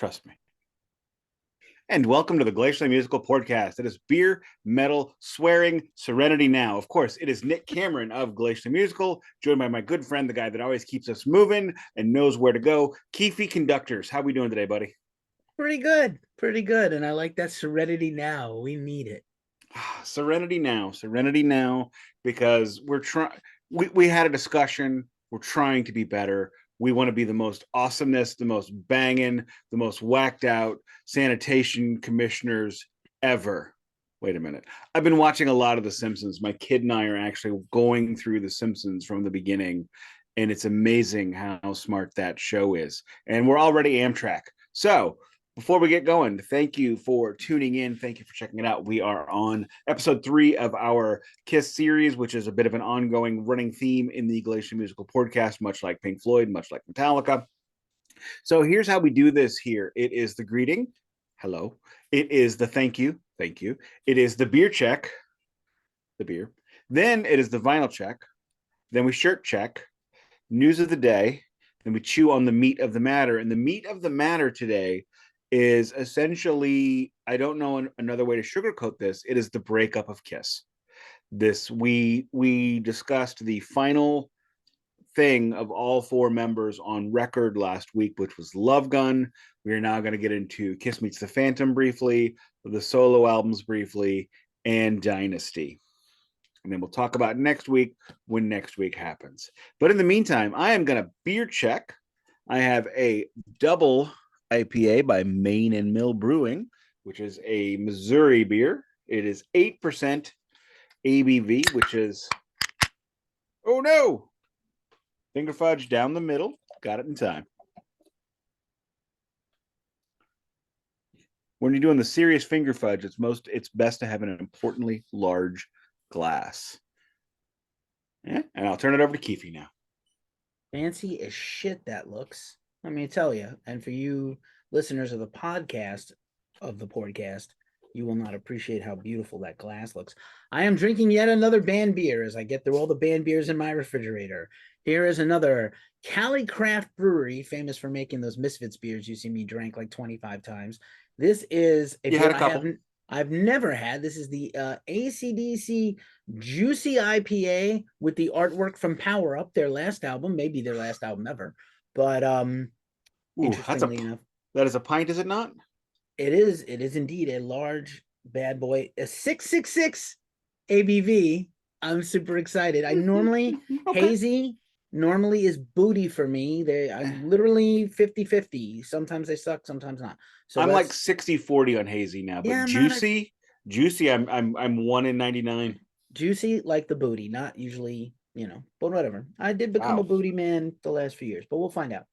Trust me. And welcome to the Glacially Musical Podcast. It is beer, metal, swearing, serenity now. Of course, it is Nik Cameron of Glacially Musical, joined by my good friend, the guy that always keeps us moving and knows where to go, Keefy Conductors. How we doing today, buddy? Pretty good. Pretty good. And I like that serenity now. We need it. Serenity now, because we're trying. We had a discussion. We're trying to be better. We want to be the most awesomeness, the most banging, the most whacked out sanitation commissioners ever. Wait a minute. I've been watching a lot of The Simpsons. My kid and I are actually going through The Simpsons from the beginning, and it's amazing how smart that show is. And we're already Amtrak. So before we get going, thank you for tuning in. Thank you for checking it out. We are on episode 3 of our Kiss series, which is a bit of an ongoing running theme in the Glacial Musical Podcast, much like Pink Floyd, much like Metallica. So here's how we do this here. It is the greeting. Hello. It is the thank you. Thank you. It is the beer check. The beer. Then it is the vinyl check. Then we shirt check. News of the day. Then we chew on the meat of the matter. And the meat of the matter today is essentially, I don't know another way to sugarcoat this. It is the breakup of Kiss. We discussed the final thing of all 4 members on record last week, which was Love Gun. We are now going to get into Kiss Meets the Phantom briefly, the solo albums briefly, and Dynasty. And then we'll talk about next week when next week happens. But in the meantime, I am going to beer check. I have a double IPA by Maine and Mill Brewing, which is a Missouri beer. It is 8% ABV, which is, oh no, finger fudge down the middle. Got it in time. When you're doing the serious finger fudge, it's best to have an importantly large glass. Yeah, and I'll turn it over to Keefy now. Fancy as shit that looks. Let me tell you. And for you listeners of the podcast, you will not appreciate how beautiful that glass looks. I am drinking yet another band beer as I get through all the band beers in my refrigerator. Here is another Calicraft brewery, famous for making those Misfits beers you see me drank like 25 times. This is a beer I've never had. This is the AC/DC Juicy IPA with the artwork from PWRUP, their last album, maybe their last album ever. But interestingly enough, that is a pint, is it not? It is indeed a large bad boy, a 666 ABV. I'm super excited. I normally hazy normally is booty for me. I'm literally 50-50. Sometimes they suck, sometimes not. So I'm like 60-40 on hazy now, but yeah, juicy, I'm 1 in 99. Juicy like the booty, not usually, but whatever. I did become a booty man the last few years, but we'll find out.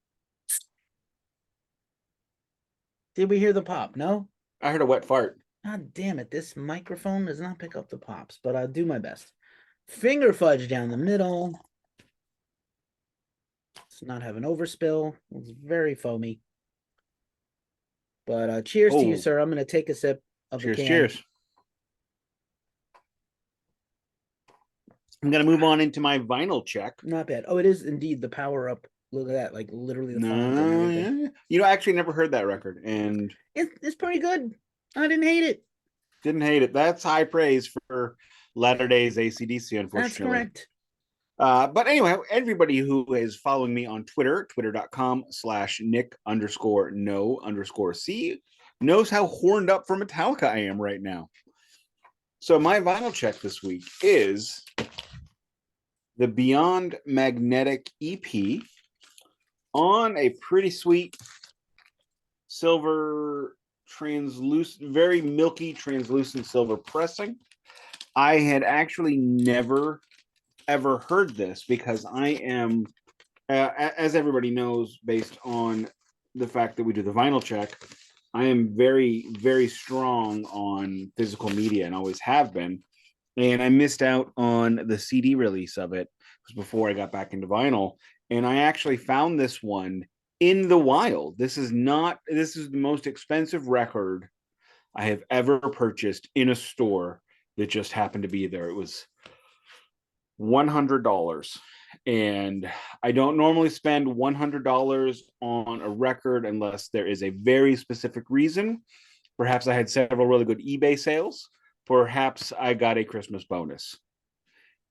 Did we hear the pop? No? I heard a wet fart. God damn it. This microphone does not pick up the pops, but I'll do my best. Finger fudge down the middle. Let's not have an overspill. It's very foamy. But cheers to you, sir. I'm going to take a sip of the can. Cheers. I'm going to move on into my vinyl check. Not bad. Oh, it is indeed the PWRUP. Look at that, like literally the font and everything. Yeah. I actually never heard that record, and it's pretty good. I didn't hate it. Didn't hate it. That's high praise for latter days AC/DC, unfortunately. That's correct. But anyway, everybody who is following me on Twitter, twitter.com/Nik_no_C, knows how horned up for Metallica I am right now. So my vinyl check this week is the Beyond Magnetic EP on a pretty sweet silver translucent, very milky translucent silver pressing. I had actually never ever heard this because I am, as everybody knows, based on the fact that we do the vinyl check, I am very, very strong on physical media and always have been. And I missed out on the CD release of it. It was before I got back into vinyl. And I actually found this one in the wild. This is the most expensive record I have ever purchased in a store that just happened to be there. It was $100. And I don't normally spend $100 on a record unless there is a very specific reason. Perhaps I had several really good eBay sales. Perhaps I got a Christmas bonus.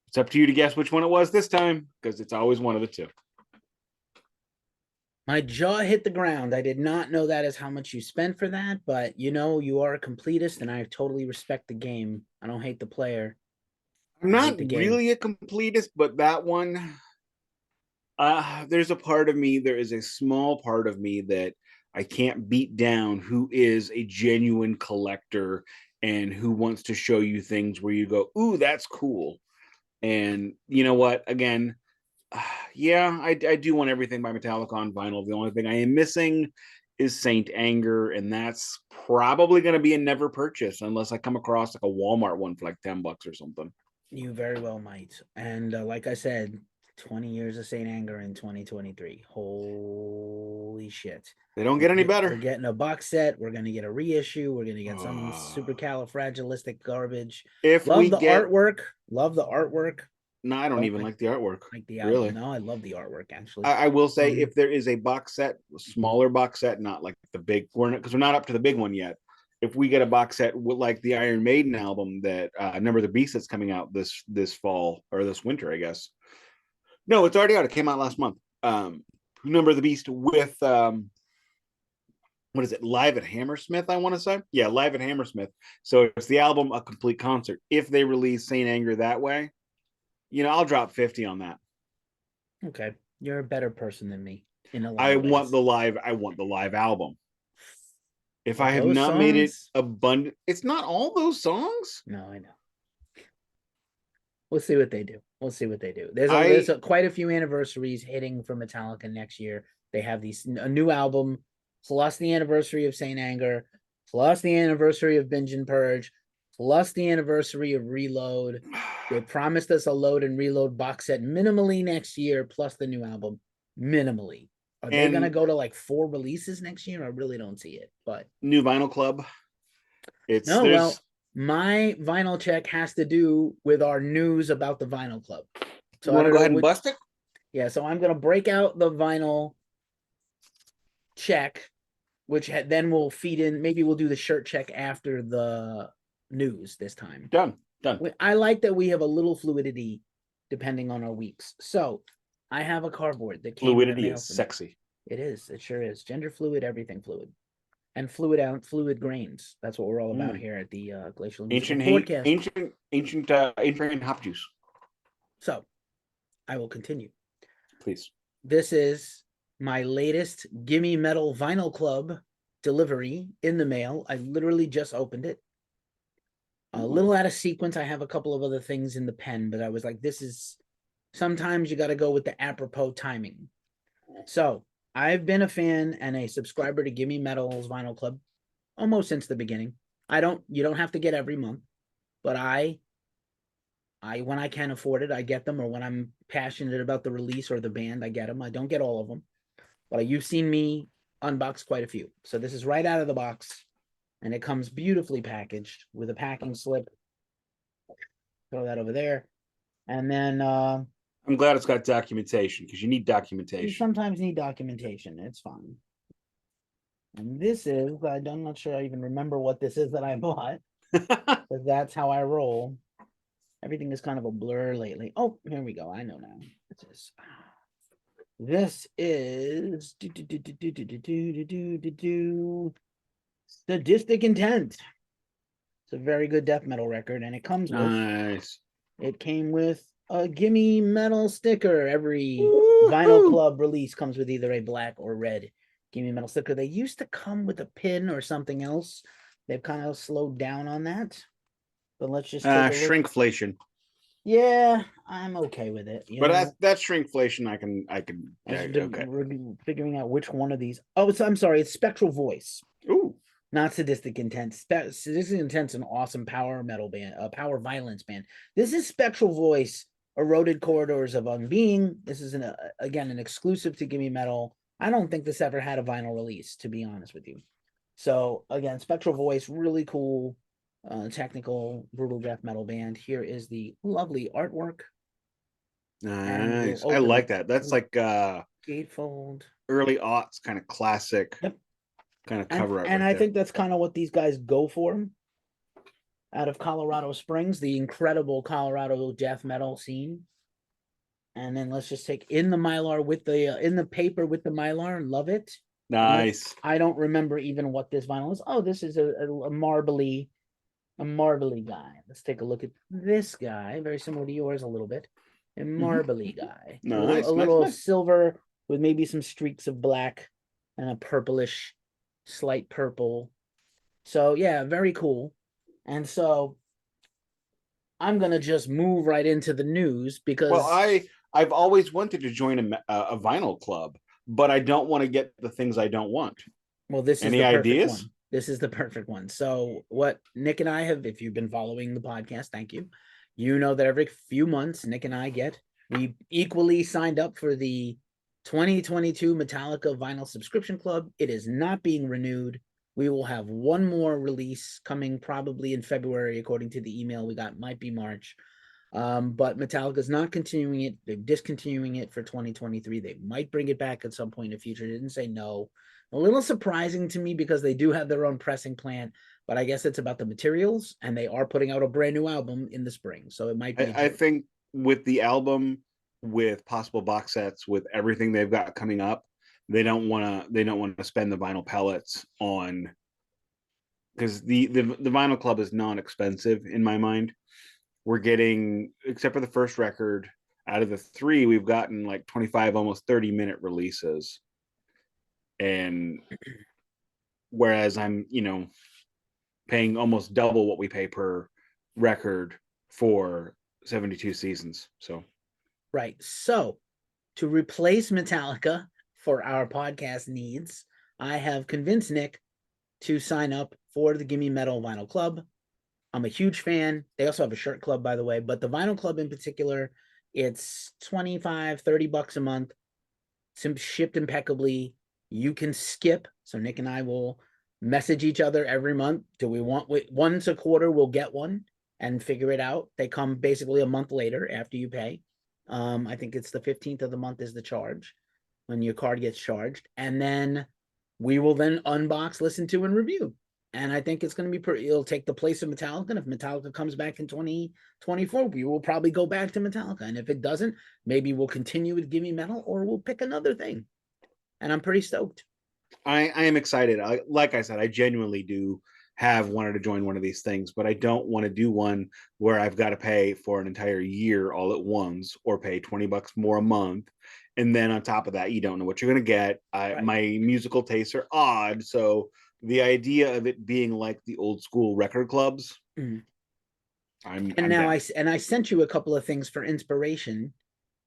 It's up to you to guess which one it was this time, because it's always one of the two. My jaw hit the ground. I did not know that is how much you spent for that, but you know, you are a completist, and I totally respect the game. I don't hate the player. I'm I not hate the game. really a completist, but that one, there's a part of me, there is a small part of me that I can't beat down who is a genuine collector and who wants to show you things where you go, ooh, that's cool. And you know what? Again, yeah, I do want everything by Metallica on vinyl. The only thing I am missing is Saint Anger, and that's probably going to be a never purchase unless I come across like a Walmart one for like $10 or something. You very well might. And like I said, 20 years of Saint Anger in 2023. Holy shit. They don't get any better. We're getting a box set. We're going to get a reissue. We're going to get some super califragilistic garbage. If Love we the get artwork. Love the artwork. No, I don't even like the artwork. Like the album. Really. No, I love the artwork actually. I will say if there is a box set, a smaller box set, not like the big, because we're not up to the big one yet. If we get a box set with like the Iron Maiden album that Number of the Beast that's coming out this fall or this winter, I guess. No, it's already out. It came out last month. Number of the Beast with what is it? Live at Hammersmith, I want to say. Yeah, Live at Hammersmith. So it's the album, a complete concert. If they release Saint Anger that way, you know, I'll drop 50 on that. Okay, you're a better person than me. I want the live album. If I have not made it abundant, it's not all those songs. No, I know. We'll see what they do. There's quite a few anniversaries hitting for Metallica next year. They have a new album, plus the anniversary of Saint Anger, plus the anniversary of Binge and Purge, plus the anniversary of Reload. They promised us a Load and Reload box set minimally next year, plus the new album minimally. Are they going to go to like 4 releases next year? I really don't see it. But New Vinyl Club. My vinyl check has to do with our news about the Vinyl Club. So you want to go ahead and bust it? Yeah, so I'm going to break out the vinyl check, which then will feed in. Maybe we'll do the shirt check after the news this time. Done. I like that we have a little fluidity depending on our weeks. So I have a cardboard that came fluidity is sexy. It is. It sure is. Gender fluid, everything fluid. And fluid grains. That's what we're all about here at the Glacial Musical Podcast. Ancient hop juice. So, I will continue. Please. This is my latest Gimme Metal Vinyl Club delivery in the mail. I literally just opened it. A little out of sequence. I have a couple of other things in the pen, but I was like, sometimes you got to go with the apropos timing. So, I've been a fan and a subscriber to Gimme Metal's Vinyl Club almost since the beginning. You don't have to get every month, but I when I can afford it, I get them, or when I'm passionate about the release or the band, I get them. I don't get all of them, but you've seen me unbox quite a few. So this is right out of the box, and it comes beautifully packaged with a packing slip. Throw that over there. And then I'm glad it's got documentation, because you need documentation. You sometimes need documentation. It's fine. And this is, I'm not sure I even remember what this is that I bought. Because that's how I roll. Everything is kind of a blur lately. Oh, here we go. I know now. This is Sadistic Intent. It's a very good death metal record, and it comes with it came with a Gimme Metal sticker. Every Vinyl Club release comes with either a black or red Gimme Metal sticker. They used to come with a pin or something else. They've kind of slowed down on that. But let's just take a look. Shrinkflation. Yeah, I'm okay with it. But that's shrinkflation. I can. Okay. We're figuring out which one of these. Oh, I'm sorry. It's Spectral Voice. Ooh. Not Sadistic Intent. Sadistic Intent's an awesome power metal band, a power violence band. This is Spectral Voice, Eroded Corridors of Unbeing. This is again an exclusive to Gimme Metal. I don't think this ever had a vinyl release, to be honest with you. So again, Spectral Voice, really cool, technical, brutal death metal band. Here is the lovely artwork. and we'll Nice. I open like it. that. That's like Gatefold. early aughts kind of classic Yep. kind of And cover art and right I there. think that's kind of what these guys go for out of Colorado Springs, the incredible Colorado death metal scene. And then let's just take in the Mylar with the in the paper with the Mylar and love it. And Nice. I don't remember even what this vinyl is. Oh, this is a marbly guy. Let's take a look at this guy. Very similar to yours a little bit. A marbly guy. Nice. A Nice. little Nice. silver with maybe some streaks of black and a purplish, slight purple. So yeah, very cool. And so I'm gonna just move right into the news Well, because I've always wanted to join a vinyl club, but I don't want to get the things I don't want. well, this is Any the perfect ideas? one. This is the perfect one. So what Nik and I have, if you've been following the podcast, thank you. You know that every few months, Nik and I we equally signed up for the 2022 Metallica Vinyl Subscription Club. It is not being renewed. We will have one more release coming probably in February, according to the email we got. Might be March. But Metallica's not continuing it. They're discontinuing it for 2023. They might bring it back at some point in the future. They didn't say no. A little surprising to me because they do have their own pressing plant, but I guess it's about the materials, and they are putting out a brand new album in the spring, so it might be a I joke. think with the album, with possible box sets, with everything they've got coming up, they don't want to spend the vinyl pellets on, because the vinyl club is non-expensive in my mind. We're getting, except for the first record, out of the three, we've gotten like 25, almost 30-minute releases. And whereas I'm, paying almost double what we pay per record for 72 seasons. So Right. So to replace Metallica for our podcast needs, I have convinced Nik to sign up for the Gimme Metal Vinyl Club. I'm a huge fan. They also have a shirt club, by the way, but the vinyl club in particular, it's 25, $30 a month, shipped impeccably. You can skip. So Nik and I will message each other every month. Do we want once a quarter? We'll get one and figure it out. They come basically a month later after you pay. I think it's the 15th of the month is the charge when your card gets charged. And then we will then unbox, listen to, and review. And I think it's going to be pretty, it'll take the place of Metallica. And if Metallica comes back in 2024, we will probably go back to Metallica. And if it doesn't, maybe we'll continue with Gimme Metal or we'll pick another thing. And I'm pretty stoked. I am excited. Like I said, I genuinely do have wanted to join one of these things, but I don't want to do one where I've got to pay for an entire year all at once or pay $20 more a month. And then on top of that, you don't know what you're going to get. Right. My musical tastes are odd. So the idea of it being like the old school record clubs, I'm now down. I sent you a couple of things for inspiration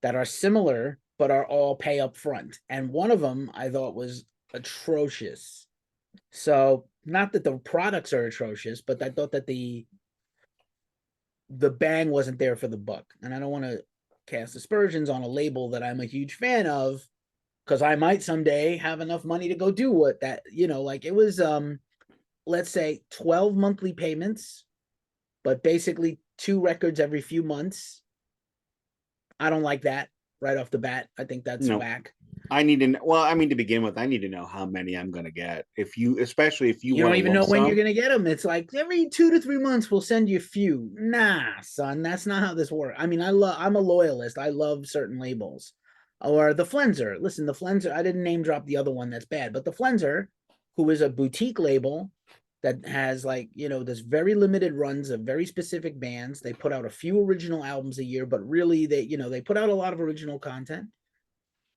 that are similar, but are all pay up front. And one of them I thought was atrocious. So not that the products are atrocious, but I thought that the bang wasn't there for the buck. And I don't want to cast aspersions on a label that I'm a huge fan of, because I might someday have enough money to go do what that, like it was let's say 12 monthly payments, but basically 2 records every few months. I don't like that right off the bat. I think that's whack. I need to, well, I mean, to begin with, I need to know how many I'm going to get. Especially if you You want don't to even lump know when sum. you're going to get them. It's like every 2 to 3 months, we'll send you a few. Nah, son, that's not how this works. I mean, I'm a loyalist. I love certain labels. Or the Flenser. Listen, the Flenser, I didn't name drop the other one that's bad, but the Flenser, who is a boutique label that has there's very limited runs of very specific bands. They put out a few original albums a year, but really they put out a lot of original content.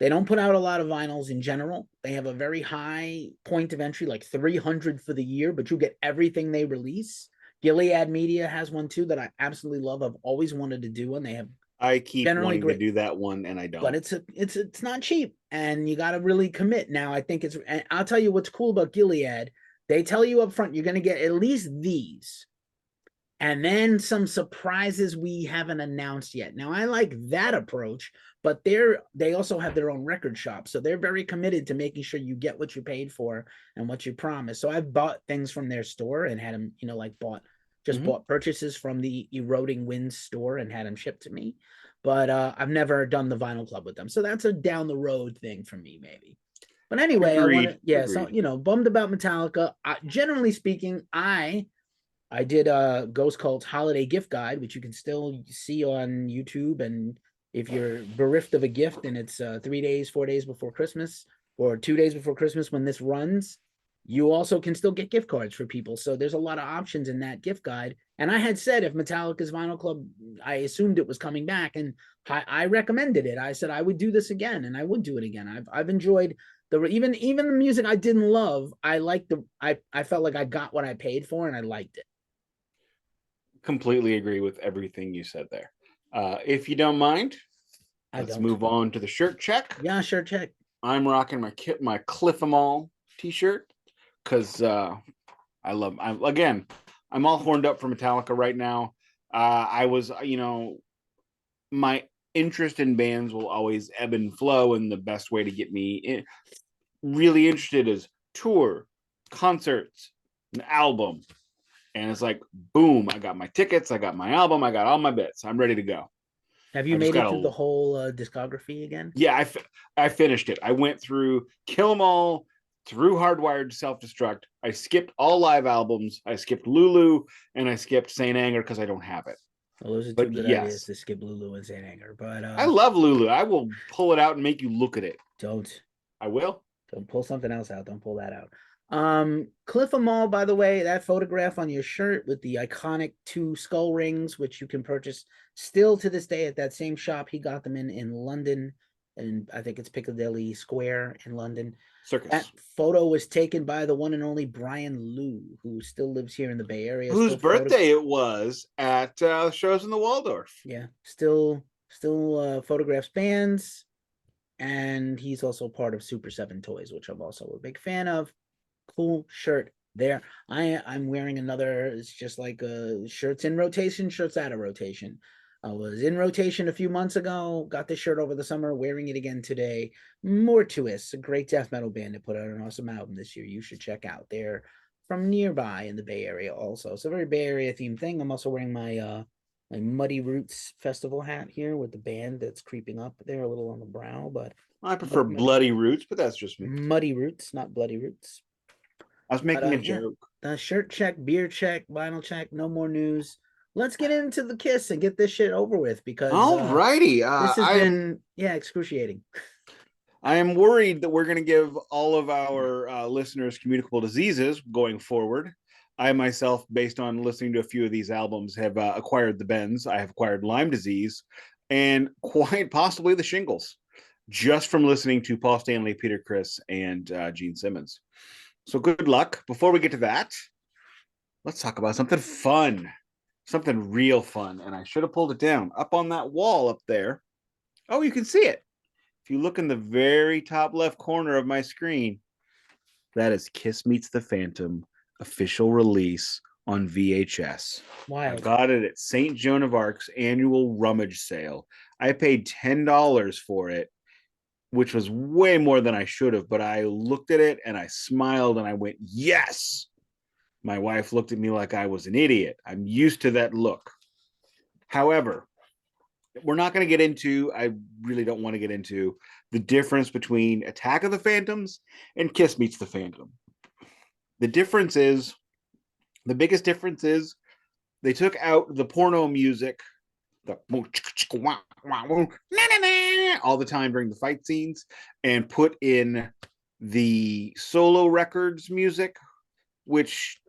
They don't put out a lot of vinyls in general. They have a very high point of entry, like 300 for the year, but you get everything they release. Gilead Media has one too that I absolutely love. I've always wanted to do one. They have I keep generally wanting to great, do that one, and I don't. but it's not cheap, and you got to really commit. Now, I think and I'll tell you what's cool about Gilead. They tell you up front you're going to get at least these, and then some surprises we haven't announced yet. Now, I like that approach, but they also have their own record shop, so they're very committed to making sure you get what you paid for and what you promised. So I've bought things from their store and had them, bought purchases from the Eroding Winds store and had them shipped to me. but I've never done the vinyl club with them. So that's a down the road thing for me, maybe. But anyway, I want to, Agreed. yeah. So Agreed. bummed about Metallica. Generally speaking, I did a Ghost Cult holiday gift guide, which you can still see on YouTube. And if you're bereft of a gift and it's 3 days, 4 days before Christmas, or 2 days before Christmas when this runs, you also can still get gift cards for people. So there's a lot of options in that gift guide. And I had said if Metallica's Vinyl Club, I assumed it was coming back, and I recommended it. I said I would do this again, and I would do it again. I've enjoyed even the music I didn't love. I liked I felt like I got what I paid for, and I liked it. Completely agree with everything you said there. If you don't mind, let's move on to the shirt check. Yeah, sure, check. I'm rocking my Cliff 'em all t-shirt because I'm all horned up for Metallica right now. I was, my interest in bands will always ebb and flow, and the best way to get me really interested is tour, concerts, an album. And it's like, boom, I got my tickets, I got my album, I got all my bits. I'm ready to go. Have you made it through the whole discography again? Yeah, I finished it. I went through Kill 'Em All, through Hardwired to Self-Destruct. I skipped all live albums. I skipped Lulu, and I skipped Saint Anger because I don't have it. Well, those are two good ideas to skip Lulu and Saint Anger. But I love Lulu. I will pull it out and make you look at it. Don't. I will. Don't pull something else out. Don't pull that out. Cliff 'em all, by the way, that photograph on your shirt with the iconic 2 skull rings, which you can purchase still to this day at that same shop. He got them in London, and I think it's Piccadilly Square in London. Circus. That photo was taken by the one and only Brian Liu, who still lives here in the Bay Area. Whose birthday it was at shows in the Waldorf. Yeah, still photographs bands, and he's also part of Super 7 Toys, which I'm also a big fan of. Cool shirt there. I'm wearing another. It's just like shirts in rotation, shirts out of rotation. I was in rotation a few months ago, got this shirt over the summer, wearing it again today. Mortuous, a great death metal band that put out an awesome album this year. You should check out. They're from nearby in the Bay Area also. It's a very Bay Area themed thing. I'm also wearing my my Muddy Roots festival hat here with the band that's creeping up there a little on the brow, but I prefer Bloody Roots, but that's just me. Muddy Roots, not Bloody Roots. I was making a joke. The shirt check, beer check, vinyl check, no more news. Let's get into the Kiss and get this shit over with, because alrighty, this has been excruciating. I am worried that we're going to give all of our listeners communicable diseases going forward. I myself, based on listening to a few of these albums, have acquired the bends. I have acquired Lyme disease and quite possibly the shingles, just from listening to Paul Stanley, Peter Criss, and Gene Simmons. So good luck. Before we get to that, let's talk about something fun, something real fun. And I should have pulled it down up on that wall up there. Oh, you can see it. If you look in the very top left corner of my screen, that is Kiss Meets the Phantom official release on VHS. Wild. I got it at St. Joan of Arc's annual rummage sale. I paid $10 for it, which was way more than I should have, but I looked at it and I smiled and I went, yes. My wife looked at me like I was an idiot. I'm used to that look. However, we're not going to get into, I really don't want to get into the difference between Attack of the Phantoms and Kiss Meets the Phantom. The biggest difference is they took out the porno music, all the time during the fight scenes, and put in the solo records music, which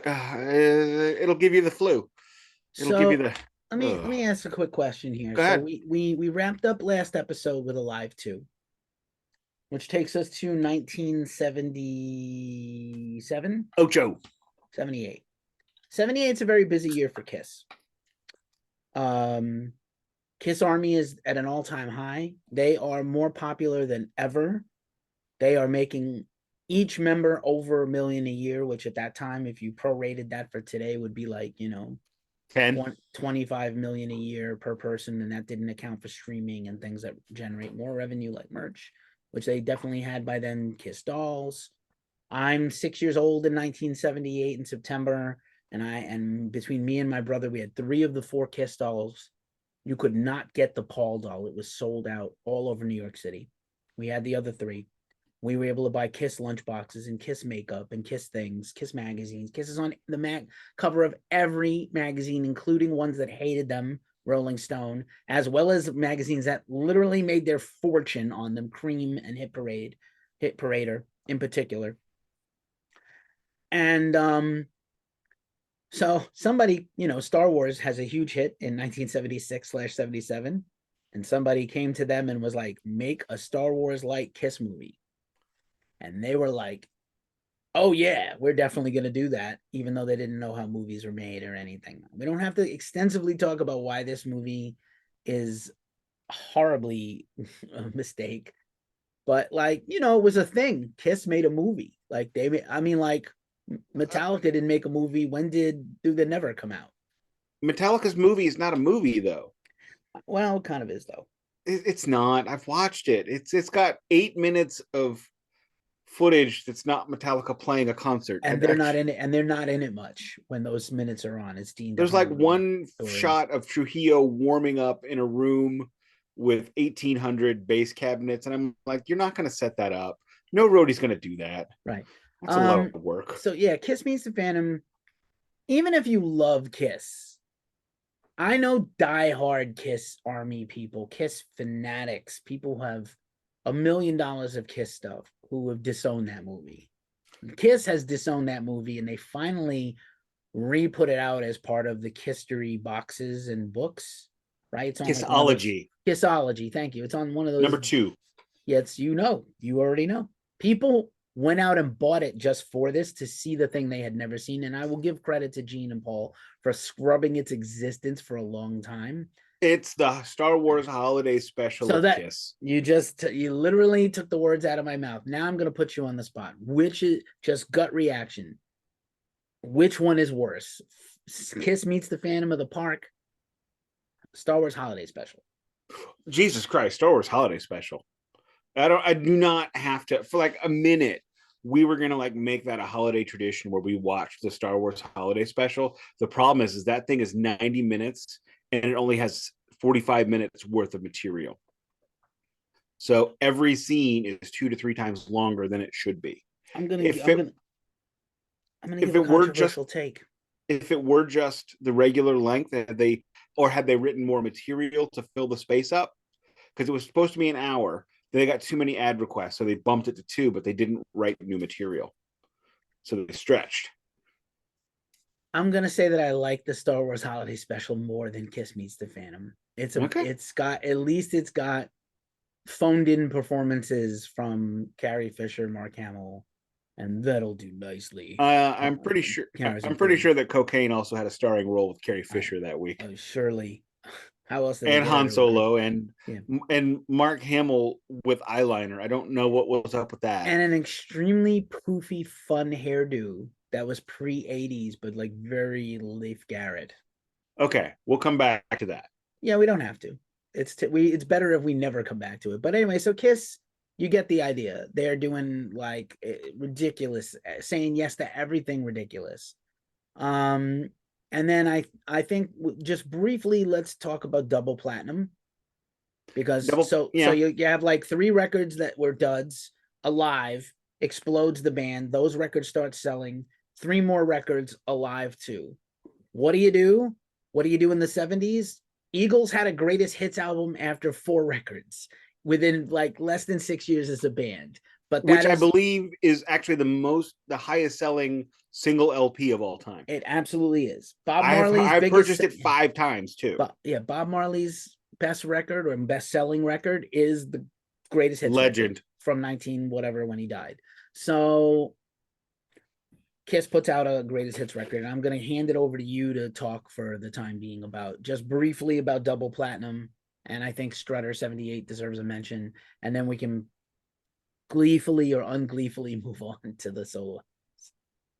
it'll give you the flu. It'll give you the. Let me ask a quick question here. Go ahead. We wrapped up last episode with Alive 2, which takes us to 1977. Ocho. 78. 78 is a very busy year for Kiss. Kiss Army is at an all-time high. They are more popular than ever. They are making each member over $1 million a year, which at that time, if you prorated that for today, would be like, 25 million a year per person, and that didn't account for streaming and things that generate more revenue like merch, which they definitely had by then. Kiss dolls. I'm 6 years old in 1978 in September, and between me and my brother, we had 3 of the 4 Kiss dolls You could not get the Paul doll. It was sold out all over New York City. We had the other three. We were able to buy Kiss lunchboxes and Kiss makeup and Kiss things, Kiss magazines. Kiss is on the cover of every magazine, including ones that hated them, Rolling Stone, as well as magazines that literally made their fortune on them, Cream and Hit Parader in particular. And so somebody, Star Wars has a huge hit in 1976/77, and somebody came to them and was like, make a Star Wars-like Kiss movie. And they were like, oh yeah, we're definitely going to do that, even though they didn't know how movies were made or anything. We don't have to extensively talk about why this movie is horribly a mistake. But it was a thing. Kiss made a movie. Metallica didn't make a movie. When did Do the Never come out? Metallica's movie is not a movie, though. Well, it kind of is, though. It's not. I've watched it. It's got 8 minutes of footage that's not Metallica playing a concert, and they're not in it. And they're not in it much when those minutes are on. It's Dean. There's like one shot of Trujillo warming up in a room with 1,800 bass cabinets, and I'm like, you're not going to set that up. No roadie's going to do that. Right. That's a lot of work. So yeah, Kiss Meets the Phantom. Even if you love Kiss, I know diehard Kiss army people, Kiss fanatics, people who have $1 million of Kiss stuff who have disowned that movie. Kiss has disowned that movie, and they finally re-put it out as part of the Kisstory boxes and books. Right? It's on Kissology. Kissology. Thank you. It's on one of those. Number 2. Yes, you already know. People went out and bought it just for this, to see the thing they had never seen. And I will give credit to Gene and Paul for scrubbing its existence for a long time. It's the Star Wars holiday special of Kiss. You literally took the words out of my mouth. Now I'm going to put you on the spot. Which is just gut reaction? Which one is worse? Kiss Meets the Phantom of the Park, Star Wars holiday special. Jesus Christ, Star Wars holiday special. I do not have to, for like a minute, we were going to like make that a holiday tradition where we watch the Star Wars holiday special. The problem is that thing is 90 minutes and it only has 45 minutes worth of material. So every scene is 2 to 3 times longer than it should be. I'm going to give a controversial take. If it were just the regular length, had they written more material to fill the space up, because it was supposed to be an hour. They got too many ad requests, so they bumped it to 2, but they didn't write new material. So they stretched. I'm going to say that I like the Star Wars holiday special more than Kiss Meets the Phantom. It's got phoned in performances from Carrie Fisher, Mark Hamill, and that'll do nicely. I'm pretty sure that Cocaine also had a starring role with Carrie Fisher that week. Oh, surely. How else? And Han Solo and Mark Hamill with eyeliner. I don't know what was up with that. And an extremely poofy, fun hairdo that was pre-80s, but like very Leif Garrett. Okay, we'll come back to that. Yeah, we don't have to. It's better if we never come back to it. But anyway, so Kiss, you get the idea. They're doing like ridiculous, saying yes to everything ridiculous. And then I think just briefly, let's talk about Double Platinum, because so you have like 3 records that were duds. Alive explodes the band. Those records start selling. 3 more records, Alive 2. What do you do? What do you do in the 70s? Eagles had a greatest hits album after 4 records within like less than 6 years as a band. Which I believe is actually the highest selling single LP of all time. It absolutely is. Bob Marley's I purchased it 5 times too. Bob Marley's best record or best selling record is the greatest hits legend from 19 whatever when he died. So Kiss puts out a greatest hits record, and I'm going to hand it over to you to talk for the time being about just briefly about Double Platinum. And I think Strutter 78 deserves a mention, and then we can gleefully or ungleefully move on to the solo.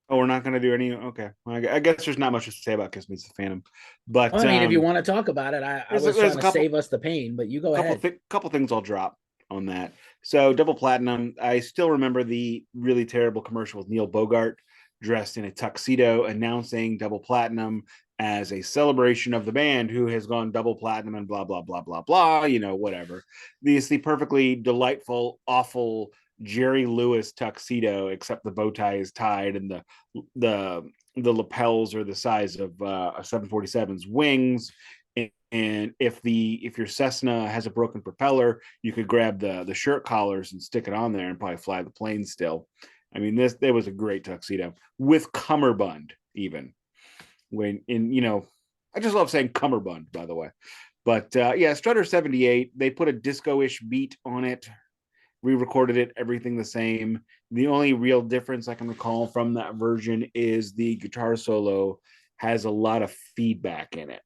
Oh, we're not going to do any. Okay, well, I guess there's not much to say about Kiss Meets the Phantom, but I mean, if you want to talk about it, I was trying to save us the pain, but you go ahead. Couple things I'll drop on that. So Double Platinum, I still remember the really terrible commercial with Neil Bogart dressed in a tuxedo announcing Double Platinum, as a celebration of the band who has gone double platinum and blah blah blah blah blah, whatever. The perfectly delightful, awful Jerry Lewis tuxedo, except the bow tie is tied and the lapels are the size of a 747's wings. And if your Cessna has a broken propeller, you could grab the shirt collars and stick it on there and probably fly the plane still. I mean, there was a great tuxedo with cummerbund even. I just love saying cummerbund, by the way. But yeah, Strutter 78, they put a disco-ish beat on it, re-recorded it, everything the same. The only real difference I can recall from that version is the guitar solo has a lot of feedback in it,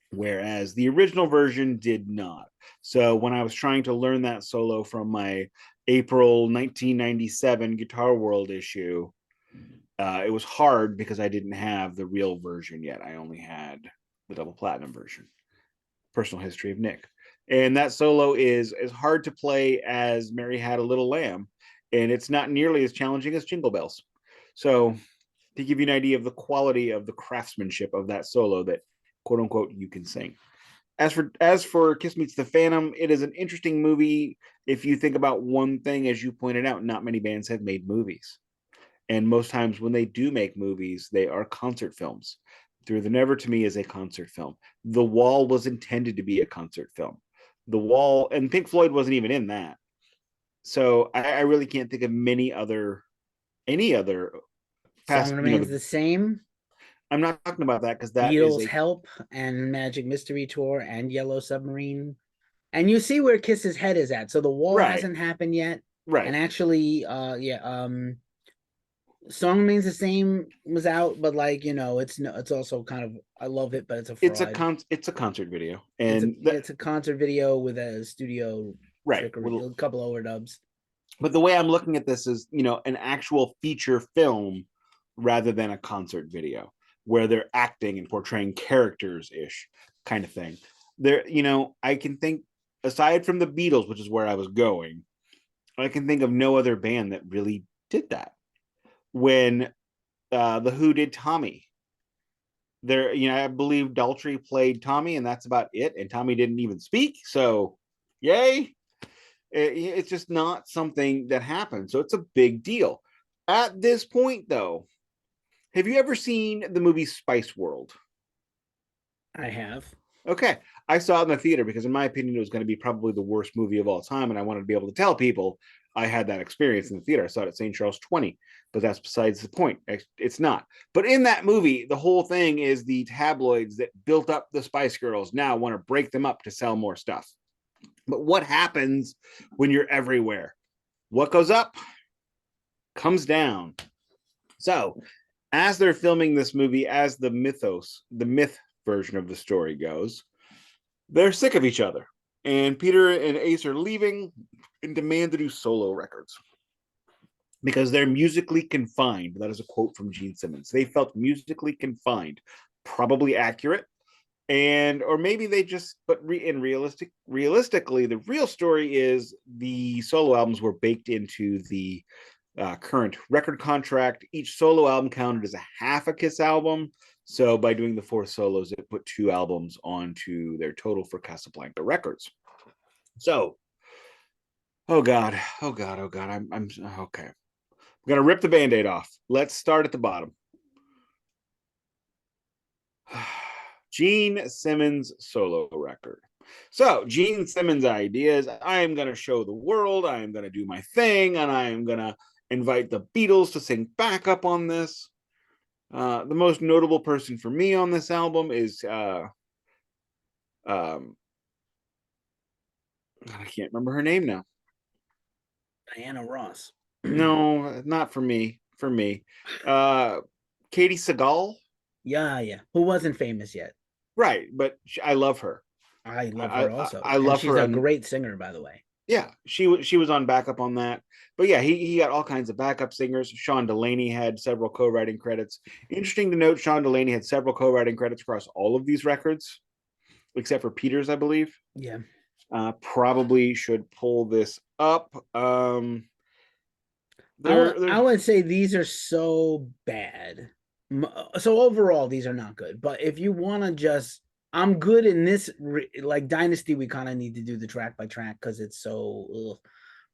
whereas the original version did not. So when I was trying to learn that solo from my April 1997 Guitar World issue, it was hard because I didn't have the real version yet. I only had the double platinum version. Personal History of Nik. And that solo is as hard to play as Mary Had a Little Lamb, and it's not nearly as challenging as Jingle Bells. So to give you an idea of the quality of the craftsmanship of that solo that quote unquote you can sing. As for Kiss Meets the Phantom, it is an interesting movie. If you think about one thing, as you pointed out, not many bands have made movies. And most times when they do make movies, they are concert films. Through the Never to me is a concert film. The Wall was intended to be a concert film. The Wall, and Pink Floyd wasn't even in that. So I really can't think of any other past. Song Remains the Same. I'm not talking about that because that Beatles is a Help and Magic Mystery Tour and Yellow Submarine. And you see where Kiss's head is at. So the Wall right, hasn't happened yet. right. And actually, Song Remains the Same was out, but it's also kind of, I love it, but it's a fraud. It's a concert video, and it's a concert video with a studio trickery, a couple overdubs. But the way I'm looking at this is, an actual feature film rather than a concert video where they're acting and portraying characters ish kind of thing. I can think, aside from the Beatles, which is where I was going, I can think of no other band that really did that. When the Who did Tommy, I believe Daltrey played Tommy, and that's about it. And Tommy didn't even speak, so yay! It's just not something that happens, so it's a big deal. At this point, though, have you ever seen the movie Spice World? I have. Okay, I saw it in the theater because, in my opinion, it was going to be probably the worst movie of all time, and I wanted to be able to tell people I had that experience in the theater. I saw it at St. Charles 20, but that's besides the point. It's not. But in that movie, the whole thing is the tabloids that built up the Spice Girls now want to break them up to sell more stuff. But what happens when you're everywhere? What goes up comes down. So, as they're filming this movie, as the myth version of the story goes, they're sick of each other. And Peter and Ace are leaving and demand to do solo records because they're musically confined. That is a quote from Gene Simmons. They felt musically confined, probably accurate. Or maybe they just, but realistically, the real story is the solo albums were baked into the current record contract. Each solo album counted as a half a Kiss album. So by doing the 4 solos, it put 2 albums onto their total for Casablanca Records. So, oh God, I'm okay. I'm gonna rip the Band-Aid off. Let's start at the bottom. Gene Simmons solo record. So Gene Simmons' idea is, I am going to show the world, I am going to do my thing, and I am going to invite the Beatles to sing backup on this. The most notable person for me on this album is I can't remember her name now. Diana Ross. No, not for me. For me, Katie Segal. Yeah. Who wasn't famous yet? Right, but I love her. I love her also. I love she's her. She's a great singer, by the way. Yeah, she was on backup on that. But yeah, he got all kinds of backup singers. Sean Delaney had several co-writing credits. Interesting to note, Sean Delaney had several co-writing credits across all of these records, except for Peter's, I believe. Yeah. Probably should pull this up. I would say these are so bad So overall, these are not good. But if you want to just, I'm good in this. Like Dynasty, we kind of need to do the track by track because it's so. Ugh.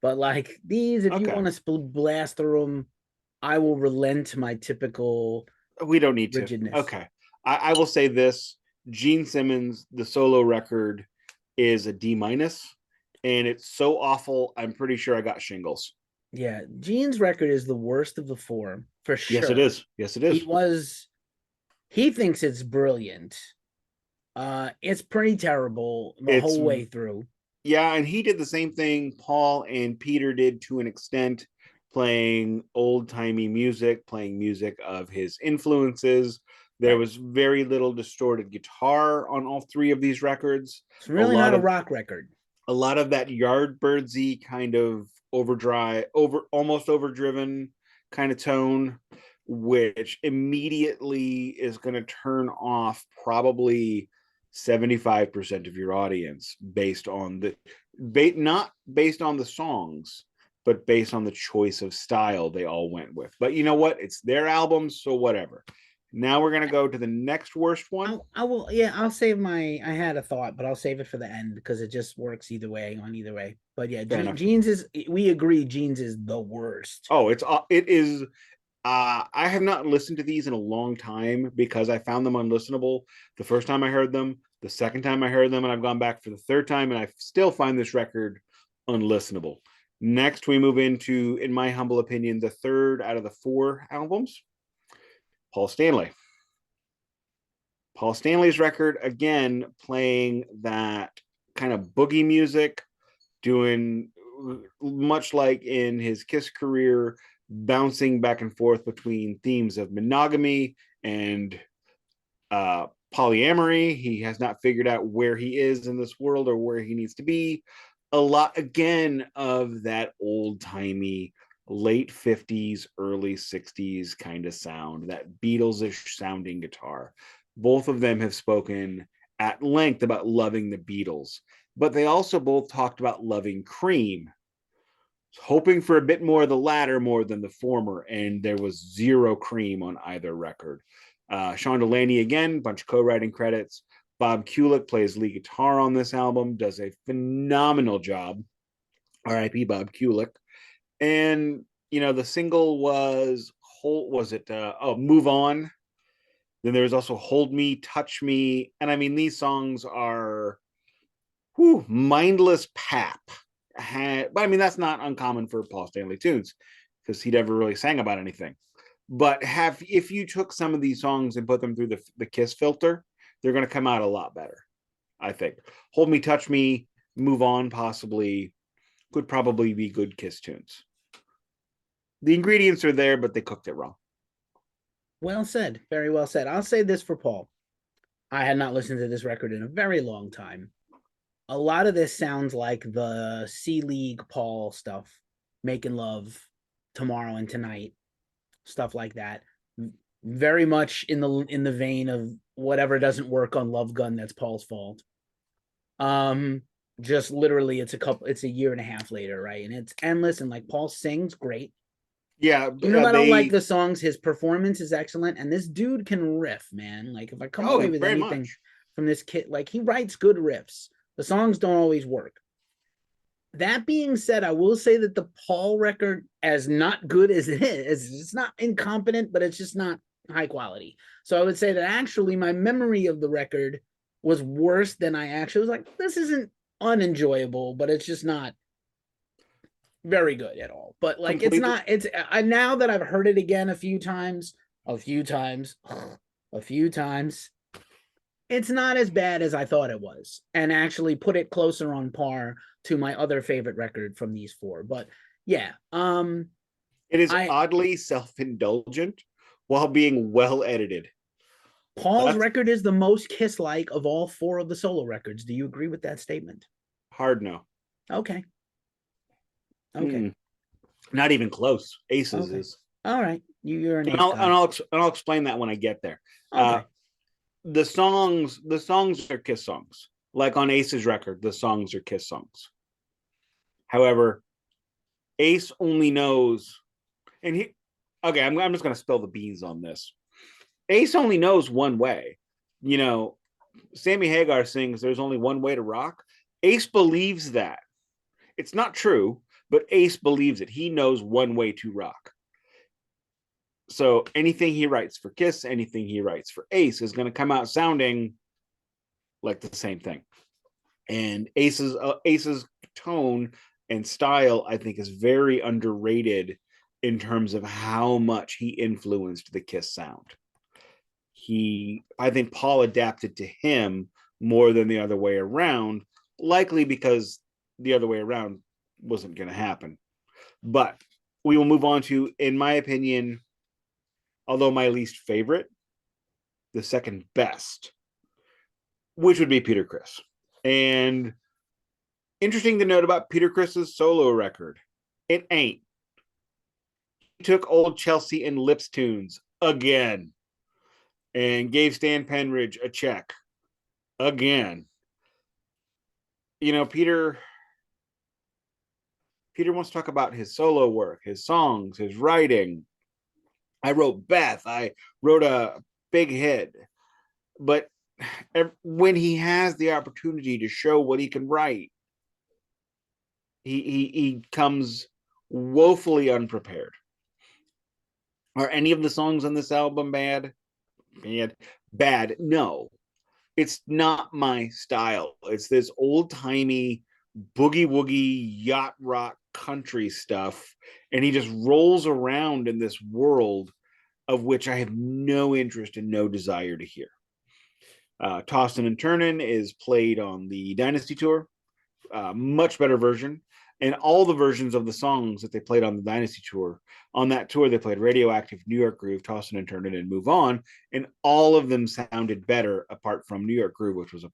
But like these, if you Okay. want to blast through them, I will relent my typical We don't need to. rigidness. Okay. I will say this: Gene Simmons, the solo record, is a D minus, and it's so awful. I'm pretty sure I got shingles. Yeah, Gene's record is the worst of the four for Yes, it sure. is. Yes, it is. He thinks it's brilliant. It's pretty terrible the It's whole way through. Yeah, and he did the same thing Paul and Peter did to an extent, playing old timey music, playing music of his influences. There Right. was very little distorted guitar on all three of these records. It's A really lot not a of rock record. that Yardbirdsy kind of almost overdriven kind of tone, which immediately is going to turn off probably 75% of your audience based on not based on the songs, but based on the choice of style they all went with. But you know what? It's their albums, so whatever. Now we're going to go to the next worst one. I will. Yeah, I'll save my. I had a thought, but I'll save it for the end because it just works either way on either way. But yeah, Fair enough. Jeans is. We agree. Jeans is the worst. Oh, it is. I have not listened to these in a long time because I found them unlistenable the first time I heard them, the second time I heard them, and I've gone back for the third time, and I still find this record unlistenable. Next, we move into, in my humble opinion, the third out of the four albums, Paul Stanley. Paul Stanley's record, again, playing that kind of boogie music, doing much like in his Kiss career, bouncing back and forth between themes of monogamy and polyamory. He has not figured out where he is in this world or where he needs to be. A lot, again, of that old timey late 50s, early 60s kind of sound, that Beatles-ish sounding guitar. Both of them have spoken at length about loving the Beatles, but they also both talked about loving Cream, hoping for a bit more of the latter more than the former, and there was zero Cream on either record. Sean Delaney, again, bunch of co-writing credits. Bob Kulick plays lead guitar on this album, does a phenomenal job. R.I.P. Bob Kulick. And the single was Move On. Then there was also Hold Me, Touch Me, and I mean these songs are mindless pap. But I mean that's not uncommon for Paul Stanley tunes because he never really sang about anything. But if you took some of these songs and put them through the Kiss filter, they're going to come out a lot better. I think Hold Me, Touch Me, Move On possibly could probably be good Kiss tunes. The ingredients are there, but they cooked it wrong. Well said. Very well said. I'll say this for Paul. I had not listened to this record in a very long time. A lot of this sounds like the C League Paul stuff, Making Love, Tomorrow and Tonight, stuff like that. Very much in the vein of whatever doesn't work on Love Gun, that's Paul's fault. Just literally it's a year and a half later, right? And it's endless, and like Paul sings great. Yeah, Even if I don't like the songs, his performance is excellent, and this dude can riff, man. Like if I come away with anything much from this kid, like he writes good riffs. The songs don't always work. That being said, I will say that the Paul record, as not good as it is, it's not incompetent, but it's just not high quality. So I would say that actually my memory of the record was worse than I actually was like, this isn't unenjoyable, but it's just not very good at all. But like completely. it's now that I've heard it again a few times, it's not as bad as I thought it was, and actually put it closer on par to my other favorite record from these four. But yeah, it is oddly self-indulgent while being well edited. Paul's record is the most Kiss-like of all four of the solo records. Do you agree with that statement? Hard no. Okay. Not even close. Aces okay. is. All right. You're an and ace I'll, guy. and I'll and I'll explain that when I get there. Okay. The songs are Kiss songs. Like on Ace's record, the songs are Kiss songs. However, Ace only knows, and I'm just going to spill the beans on this. Ace only knows one way. You know, Sammy Hagar sings "There's only one way to rock." Ace believes that. It's not true, but Ace believes it. He knows one way to rock. So anything he writes for Kiss, anything he writes for Ace is going to come out sounding like the same thing. And Ace's tone and style, I think, is very underrated in terms of how much he influenced the Kiss sound. I think Paul adapted to him more than the other way around, likely because the other way around wasn't going to happen. But we will move on to, in my opinion, although my least favorite, the second best, which would be Peter Criss. And interesting to note about Peter Criss's solo record, it ain't. He took old Chelsea and Lips tunes again and gave Stan Penridge a check again. You know, Peter wants to talk about his solo work, his songs, his writing. I wrote Beth. I wrote a big hit. But when he has the opportunity to show what he can write, he comes woefully unprepared. Are any of the songs on this album bad? Bad. No, it's not my style. It's this old timey boogie woogie yacht rock country stuff, and he just rolls around in this world of which I have no interest and no desire to hear. Tossin' and Turnin' is played on the Dynasty tour, much better version. And all the versions of the songs that they played on the Dynasty tour, on that tour, they played Radioactive, New York Groove, Tossin' and Turnin', and Move On. And all of them sounded better apart from New York Groove, which was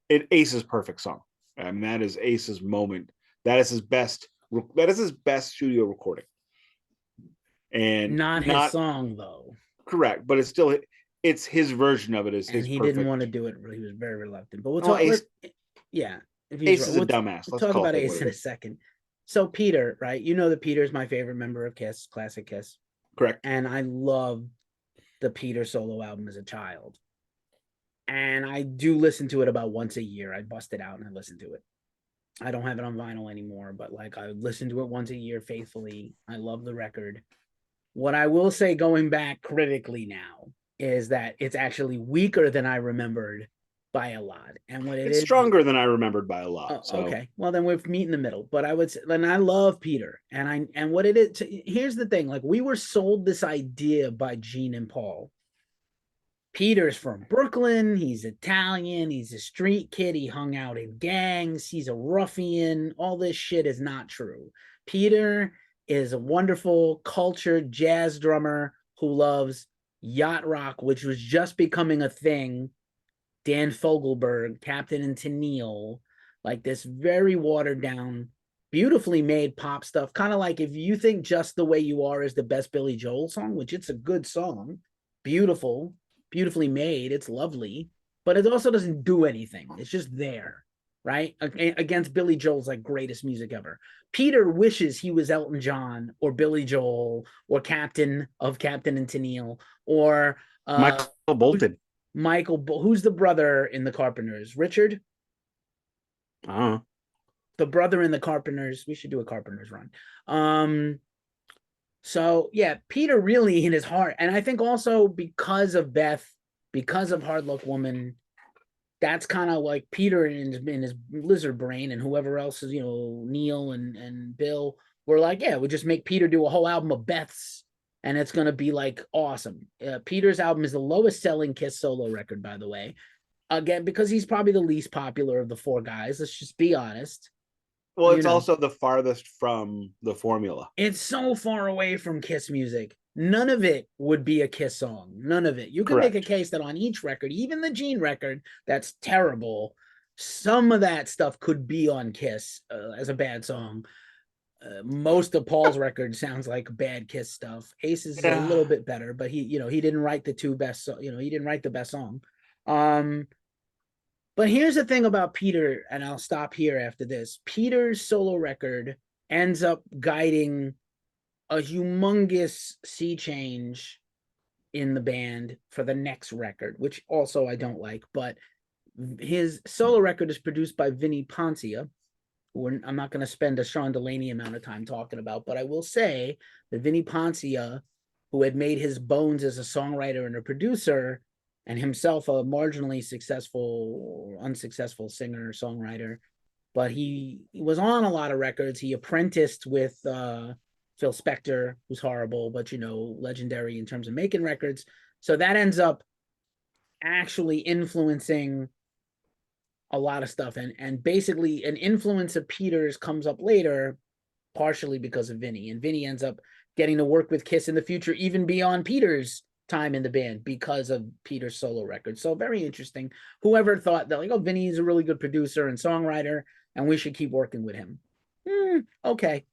Ace's perfect song. I mean, that is Ace's moment. That is his best studio recording. And not his song though. Correct, but it's his version of it. Is his, and he perfect. didn't want to do it. He was very reluctant. But we'll talk. Ace, yeah, Ace is a dumbass. Let's talk about Ace in a second. So Peter, right? You know that Peter is my favorite member of Kiss, classic Kiss. Correct. And I loved the Peter solo album as a child. And I do listen to it about once a year. I bust it out and I listen to it. I don't have it on vinyl anymore, but like I listen to it once a year faithfully. I love the record. What I will say going back critically now is that it's actually weaker than I remembered by a lot. And what it's stronger than I remembered by a lot. Oh, so. Okay. Well, then we're meet in the middle. But I would say, and I love Peter. And what it is, here's the thing. Like we were sold this idea by Gene and Paul. Peter's from Brooklyn. He's Italian. He's a street kid. He hung out in gangs. He's a ruffian. All this shit is not true. Peter is a wonderful, cultured jazz drummer who loves yacht rock, which was just becoming a thing. Dan Fogelberg, Captain and Tennille, like this very watered down, beautifully made pop stuff. Kind of like if you think Just the Way You Are is the best Billy Joel song, which it's a good song, beautiful, beautifully made, it's lovely, but it also doesn't do anything. It's just there, right? Against Billy Joel's like greatest music ever. Peter wishes he was Elton John or Billy Joel or Captain and Tennille or Michael Bolton. Who's the brother in the Carpenters? Richard? The brother in the Carpenters. We should do a Carpenters run. So yeah, Peter really in his heart, and I think also because of Beth, because of Hard Luck Woman, that's kind of like Peter in his lizard brain, and whoever else is, Neil and Bill were like, yeah, we'll just make Peter do a whole album of Beth's. And it's going to be like awesome. Peter's album is the lowest selling Kiss solo record, by the way. Again, because he's probably the least popular of the four guys. Let's just be honest. Well, it's also the farthest from the formula. It's so far away from Kiss music. None of it would be a Kiss song. None of it. You can make a case that on each record, even the Gene record, that's terrible. Some of that stuff could be on Kiss as a bad song. Most of Paul's record sounds like bad Kiss stuff. Ace is a little bit better, but he didn't write the two best. He didn't write the best song. But here's the thing about Peter, and I'll stop here after this. Peter's solo record ends up guiding a humongous sea change in the band for the next record, which also I don't like, but his solo record is produced by Vinnie Poncia, who I'm not going to spend a Sean Delaney amount of time talking about, but I will say that Vinnie Poncia, who had made his bones as a songwriter and a producer, and himself a marginally successful, unsuccessful singer, songwriter, but he was on a lot of records. He apprenticed with Phil Spector, who's horrible, but, you know, legendary in terms of making records. So that ends up actually influencing a lot of stuff. And basically an influence of Peter's comes up later, partially because of Vinny. And Vinny ends up getting to work with Kiss in the future, even beyond Peter's time in the band, because of Peter's solo record. So very interesting. Whoever thought that, like, oh, Vinny is a really good producer and songwriter, and we should keep working with him. Okay.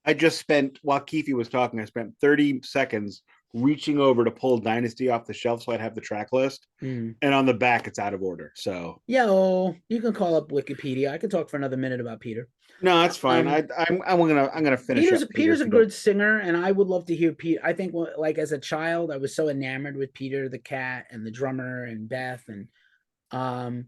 I just spent, while Keefy was talking, I spent 30 seconds reaching over to pull Dynasty off the shelf so I'd have the track list. And on the back, it's out of order. So yo, you can call up Wikipedia. I could talk for another minute about Peter. no, that's fine. I'm gonna finish. Peter's a good singer, and I would love to hear Peter. I think, like, as a child, I was so enamored with Peter the cat and the drummer and Beth, and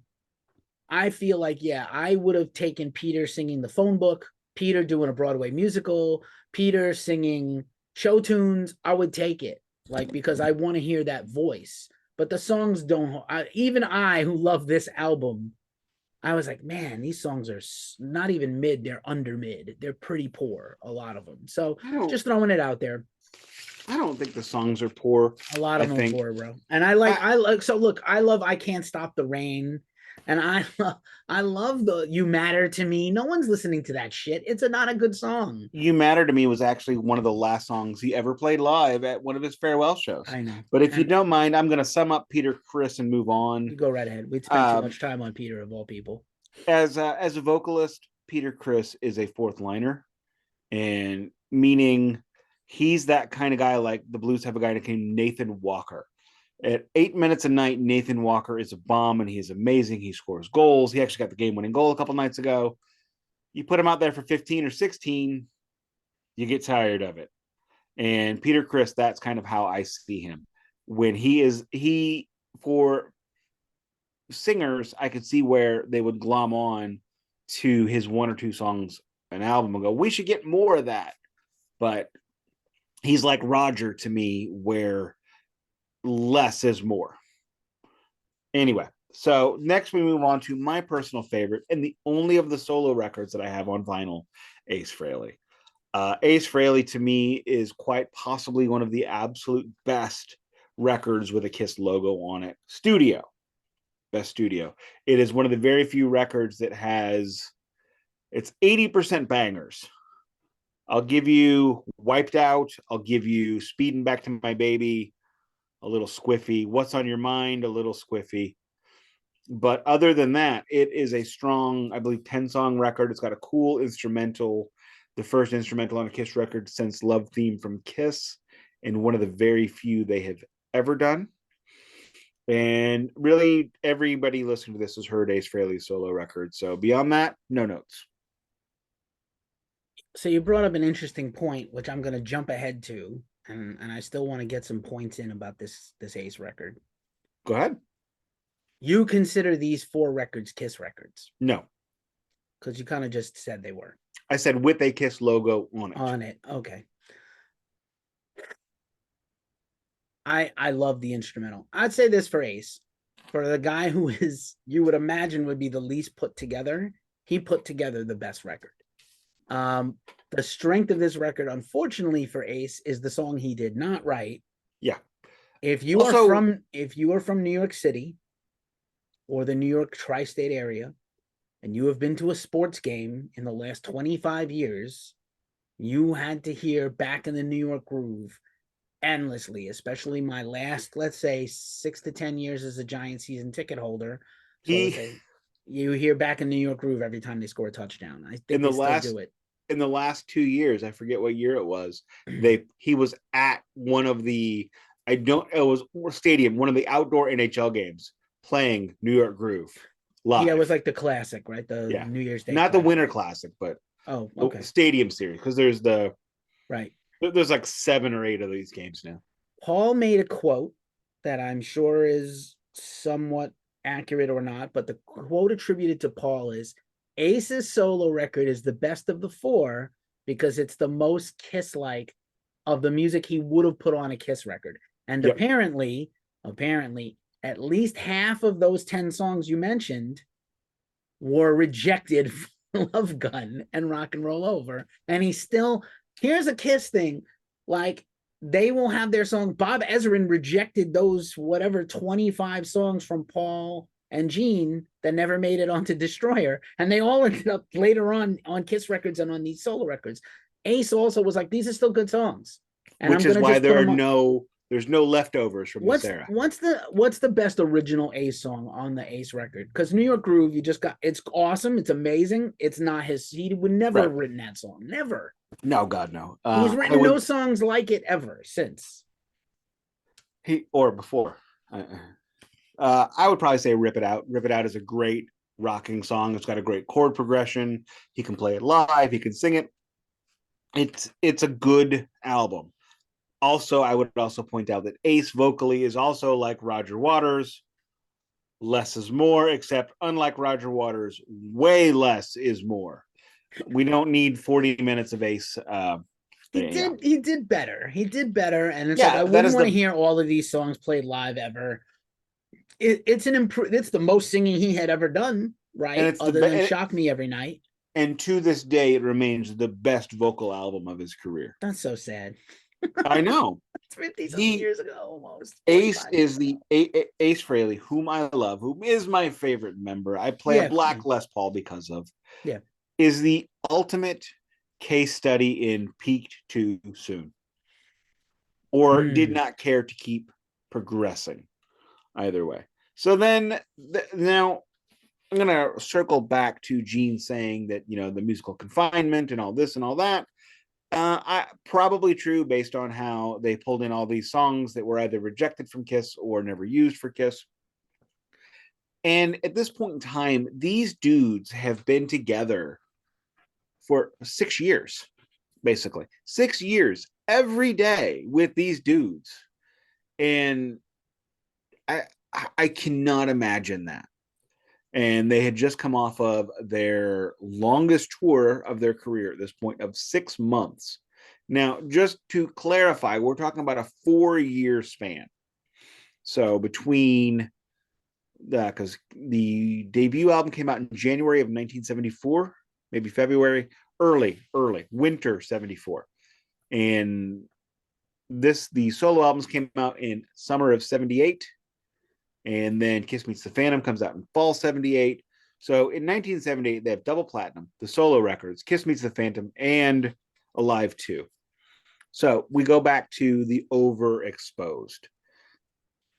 I feel like, yeah, I would have taken Peter singing the phone book, Peter doing a Broadway musical, Peter singing show tunes. I would take it, like, because I want to hear that voice. But the songs don't. Even I, who love this album, I was like, man, these songs are not even mid; they're under mid. They're pretty poor, a lot of them. So just throwing it out there. I don't think the songs are poor. A lot of them are poor, bro. And I like. So look, I love "I Can't Stop the Rain." And I love the "You Matter to Me." No one's listening to that shit. It's not a good song. "You Matter to Me" was actually one of the last songs he ever played live at one of his farewell shows. I know. But if you don't mind, I'm going to sum up Peter Criss and move on. You go right ahead. We'd spend too much time on Peter, of all people. As a vocalist, Peter Criss is a fourth liner, and meaning he's that kind of guy. Like the Blues have a guy named Nathan Walker. At 8 minutes a night, Nathan Walker is a bomb, and he is amazing. He scores goals. He actually got the game-winning goal a couple nights ago. You put him out there for 15 or 16, you get tired of it. And Peter Criss, that's kind of how I see him. When for singers, I could see where they would glom on to his one or two songs an album and go, we should get more of that. But he's like Roger to me, where less is more. Anyway, so next we move on to my personal favorite and the only of the solo records that I have on vinyl, Ace Frehley. Ace Frehley to me is quite possibly one of the absolute best records with a Kiss logo on it. Best studio. It is one of the very few records that it's 80% bangers. I'll give you Wiped Out. I'll give you Speeding Back to My Baby, a little squiffy. What's on Your Mind, a little squiffy. But other than that, it is a strong, I believe, 10-song record. It's got a cool instrumental, the first instrumental on a Kiss record since Love Theme from Kiss, and one of the very few they have ever done. And really, everybody listening to this has heard Ace Frehley's solo record. So beyond that, no notes. So you brought up an interesting point, which I'm going to jump ahead to, and I still want to get some points in about this Ace record. Go ahead. You consider these 4 records Kiss records? No. Because you kind of just said they were. I said with a Kiss logo on it. On it, okay. I love the instrumental. I'd say this for Ace. For the guy who is, you would imagine, would be the least put together, he put together the best record. The strength of this record, unfortunately for Ace, is the song he did not write. Yeah. If you are from New York City or the New York tri-state area, and you have been to a sports game in the last 25 years, you had to hear Back in the New York Groove endlessly, especially my last, let's say, 6 to 10 years as a Giant season ticket holder. So you hear Back in New York Groove every time they score a touchdown. I think they still do it. In the last 2 years, I forget what year it was, he was at one of the, it was stadium, one of the outdoor NHL games, playing New York Groove live. Yeah, it was like the classic, right? The New Year's Day. Not classic. The Winter Classic, but okay. The Stadium Series, because there's right. There's like 7 or 8 of these games now. Paul made a quote that I'm sure is somewhat accurate or not, but the quote attributed to Paul is Ace's solo record is the best of the four because it's the most Kiss-like of the music he would have put on a Kiss record. And Yep. apparently, at least half of those 10 songs you mentioned were rejected for Love Gun and Rock and Roll Over. And he still, here's a Kiss thing, like they will have their song. Bob Ezrin rejected those whatever 25 songs from Paul and Gene that never made it onto Destroyer, and they all ended up later on Kiss records and on these solo records. Ace also was like, these are still good songs, and Which is why there's no leftovers from this era. What's the best original Ace song on the Ace record? Because New York Groove, you just got, it's awesome, it's amazing. It's not his. He would never have written that song. Never. No, God, no. He's written no songs like it ever since. Before. I would probably say Rip It Out. Rip It Out is a great rocking song. It's got a great chord progression. He can play it live. He can sing it. It's a good album. Also, I would also point out that Ace vocally is also like Roger Waters. Less is more, except unlike Roger Waters, way less is more. We don't need 40 minutes of Ace. He did better. And it's like I wouldn't want to hear all of these songs played live ever. It's the most singing he had ever done, right? Other than Shock Me Every Night. And to this day, it remains the best vocal album of his career. That's so sad. I know. It's 50 years ago almost. Ace is Ace Frehley, whom I love, whom is my favorite member. I play a Black Les Paul because of. Yeah. Is the ultimate case study in peaked too soon. Or did not care to keep progressing. Either way. So then, now I'm going to circle back to Gene saying that, the musical confinement and all this and all that. Probably true based on how they pulled in all these songs that were either rejected from Kiss or never used for Kiss. And at this point in time, these dudes have been together for 6 years, basically. 6 years every day with these dudes. And I cannot imagine that. And they had just come off of their longest tour of their career at this point of 6 months. Now, just to clarify, we're talking about a 4-year span. So between because the debut album came out in January of 1974, maybe February, early, winter 74. And the solo albums came out in summer of 78. And then Kiss Meets the Phantom comes out in fall 78. So in 1978, they have double platinum, the solo records, Kiss Meets the Phantom, and Alive 2. So we go back to the overexposed.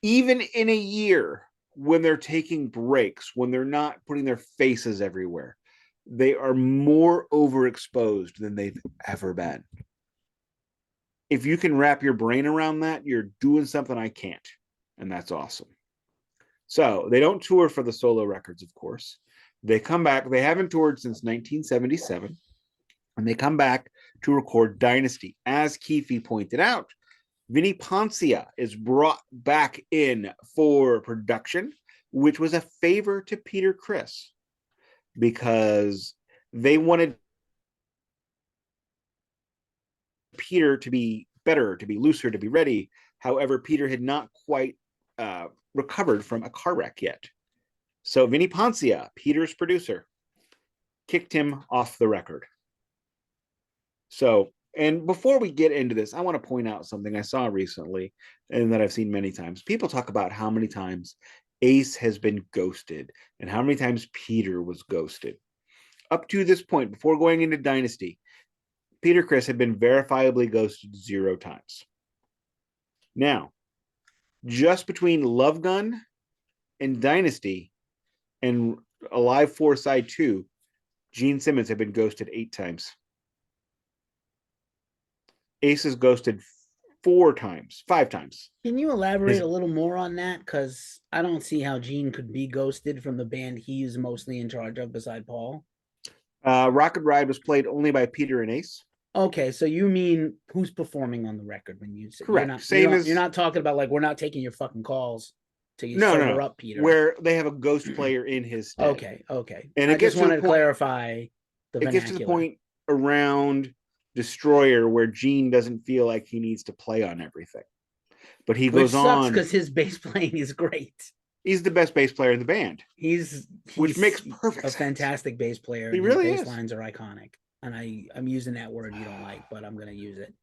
Even in a year when they're taking breaks, when they're not putting their faces everywhere, they are more overexposed than they've ever been. If you can wrap your brain around that, you're doing something I can't. And that's awesome. So they don't tour for the solo records, of course. They come back. They haven't toured since 1977. And they come back to record Dynasty. As Keefy pointed out, Vinnie Poncia is brought back in for production, which was a favor to Peter Criss because they wanted Peter to be better, to be looser, to be ready. However, Peter had not quite recovered from a car wreck yet. So Vinnie Poncia, Peter's producer, kicked him off the record. So, and before we get into this, I want to point out something I saw recently and that I've seen many times. People talk about how many times Ace has been ghosted and how many times Peter was ghosted. Up to this point, before going into Dynasty, Peter Criss had been verifiably ghosted 0 times. Now, just between Love Gun and Dynasty and Alive 4 Side 2, Gene Simmons had been ghosted 8 times. Ace is ghosted 5 times. Can you elaborate a little more on that? Because I don't see how Gene could be ghosted from the band he's mostly in charge of beside Paul. Rocket Ride was played only by Peter and Ace. Okay, so you mean who's performing on the record when you say Correct. Same you're as not talking about like we're not taking your fucking calls till you no, no, sober no. up, Peter. Where they have a ghost player in his stead. Okay, okay. And I it just gets to the wanted to point. clarify the It gets to the vernacular. point around Destroyer where Gene doesn't feel like he needs to play on everything, but he Which goes sucks on. because his bass playing is great. He's the best bass player in the band, He's which makes perfect a sense. fantastic bass player, He and his really bass is. lines are iconic. And I'm using that word you don't like, but I'm gonna use it.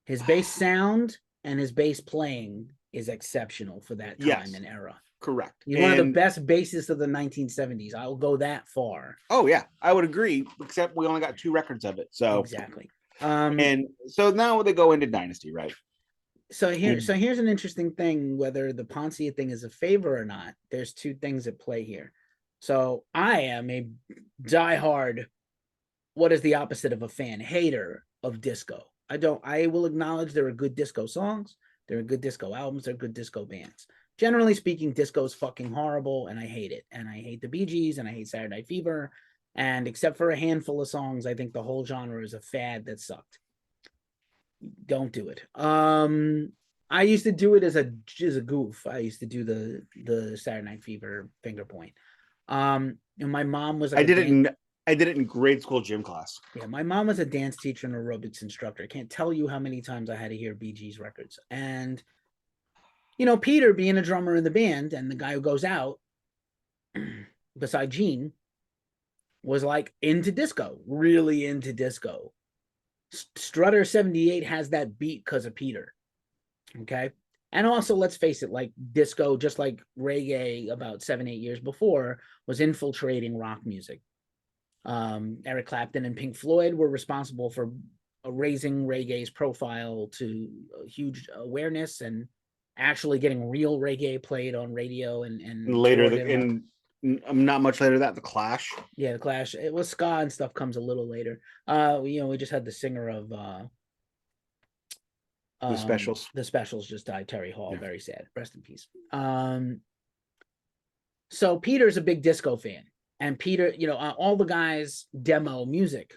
His bass sound and his bass playing is exceptional for that time Yes, and era. correct. He's one of the best bassists of the 1970s. I'll go that far. Oh yeah, I would agree. Except we only got 2 records of it, so Exactly. and so now they go into Dynasty, right? So here's an interesting thing, whether the Poncia thing is a favor or not. There's 2 things at play here. So I am a diehard, what is the opposite of a fan? Hater of disco. I will acknowledge there are good disco songs, there are good disco albums, there are good disco bands. Generally speaking, disco is fucking horrible, and I hate it. And I hate the Bee Gees, and I hate Saturday Night Fever. And except for a handful of songs, I think the whole genre is a fad that sucked. Don't do it. I used to do it as a goof. I used to do the Saturday Night Fever finger point. And my mom was like I did it in grade school gym class. Yeah, my mom was a dance teacher and aerobics instructor. I can't tell you how many times I had to hear Bee Gees records. And Peter being a drummer in the band and the guy who goes out beside Gene was like into disco, really into disco. Strutter 78 has that beat because of Peter. Okay. And also, let's face it, like disco, just like reggae about 7-8 years before, was infiltrating rock music. Eric Clapton and Pink Floyd were responsible for raising reggae's profile to a huge awareness and actually getting real reggae played on radio and later not much later that the Clash. Yeah, the Clash. It was ska and stuff comes a little later. We just had the singer of The Specials. The Specials just died. Terry Hall, very sad. Rest in peace. So Peter's a big disco fan, and Peter, all the guys demo music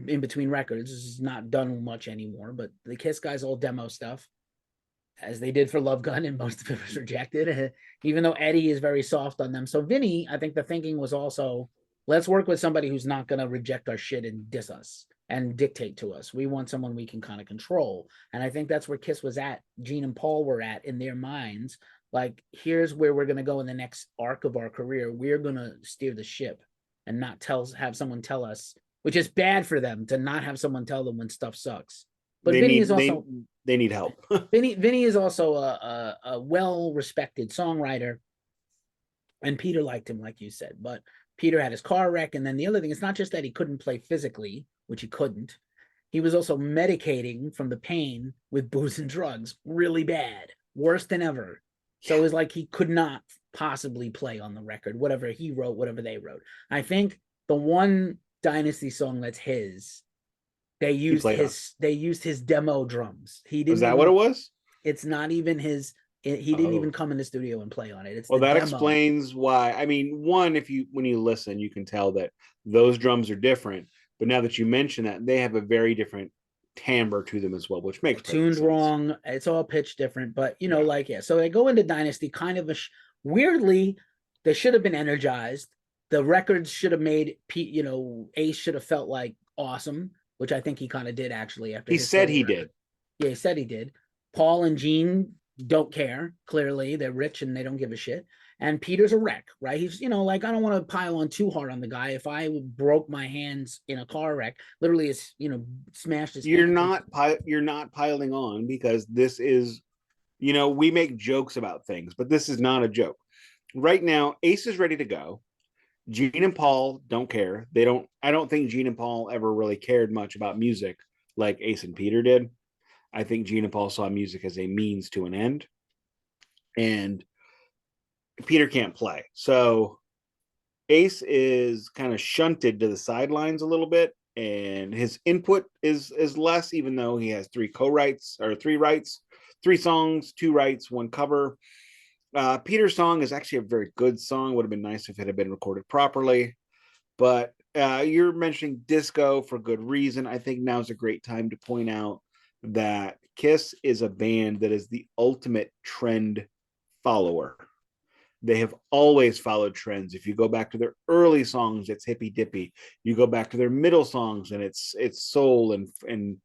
in between records. This is not done much anymore, but the Kiss guys all demo stuff, as they did for Love Gun, and most of it was rejected, even though Eddie is very soft on them. So Vinny, I think the thinking was also, let's work with somebody who's not going to reject our shit and diss us and dictate to us. We want someone we can kind of control. And I think that's where Kiss was at, Gene and Paul were at in their minds. Like, here's where we're going to go in the next arc of our career. We're going to steer the ship and not have someone tell us, which is bad for them to not have someone tell them when stuff sucks. But Vinny is also... They need help. Vinny is also a well-respected songwriter. And Peter liked him, like you said. But Peter had his car wreck. And then the other thing, it's not just that he couldn't play physically, which he couldn't. He was also medicating from the pain with booze and drugs really bad, worse than ever. So it was like he could not possibly play on the record, whatever he wrote, whatever they wrote. I think the one Dynasty song that's his, they used his demo drums. He didn't. Is that what it was? It's not even his. He didn't even come in the studio and play on it. It's well, that demo. Explains why. I mean, one, when you listen, you can tell that those drums are different. But now that you mention that, they have a very different timbre to them as well, which makes tuned wrong. It's all pitched different, but So they go into Dynasty kind of weirdly. They should have been energized. The records should have made Ace should have felt like awesome, which I think he kind of did actually. After he said he did. Yeah, he said he did. Paul and Gene don't care. Clearly, they're rich and they don't give a shit. And Peter's a wreck, right? He's, I don't want to pile on too hard on the guy. If I broke my hands in a car wreck, literally, it's, smashed his. You're not piling on, because this is, we make jokes about things, but this is not a joke. Right now, Ace is ready to go. Gene and Paul don't care. I don't think Gene and Paul ever really cared much about music like Ace and Peter did. I think Gene and Paul saw music as a means to an end. And Peter can't play. So Ace is kind of shunted to the sidelines a little bit, and his input is less, even though he has 3 co-writes or 3 writes, 3 songs, 2 writes, 1 cover. Peter's song is actually a very good song. Would have been nice if it had been recorded properly, but you're mentioning disco for good reason. I think now's a great time to point out that Kiss is a band that is the ultimate trend follower. They have always followed trends. If you go back to their early songs, it's hippy dippy. You go back to their middle songs, and it's soul and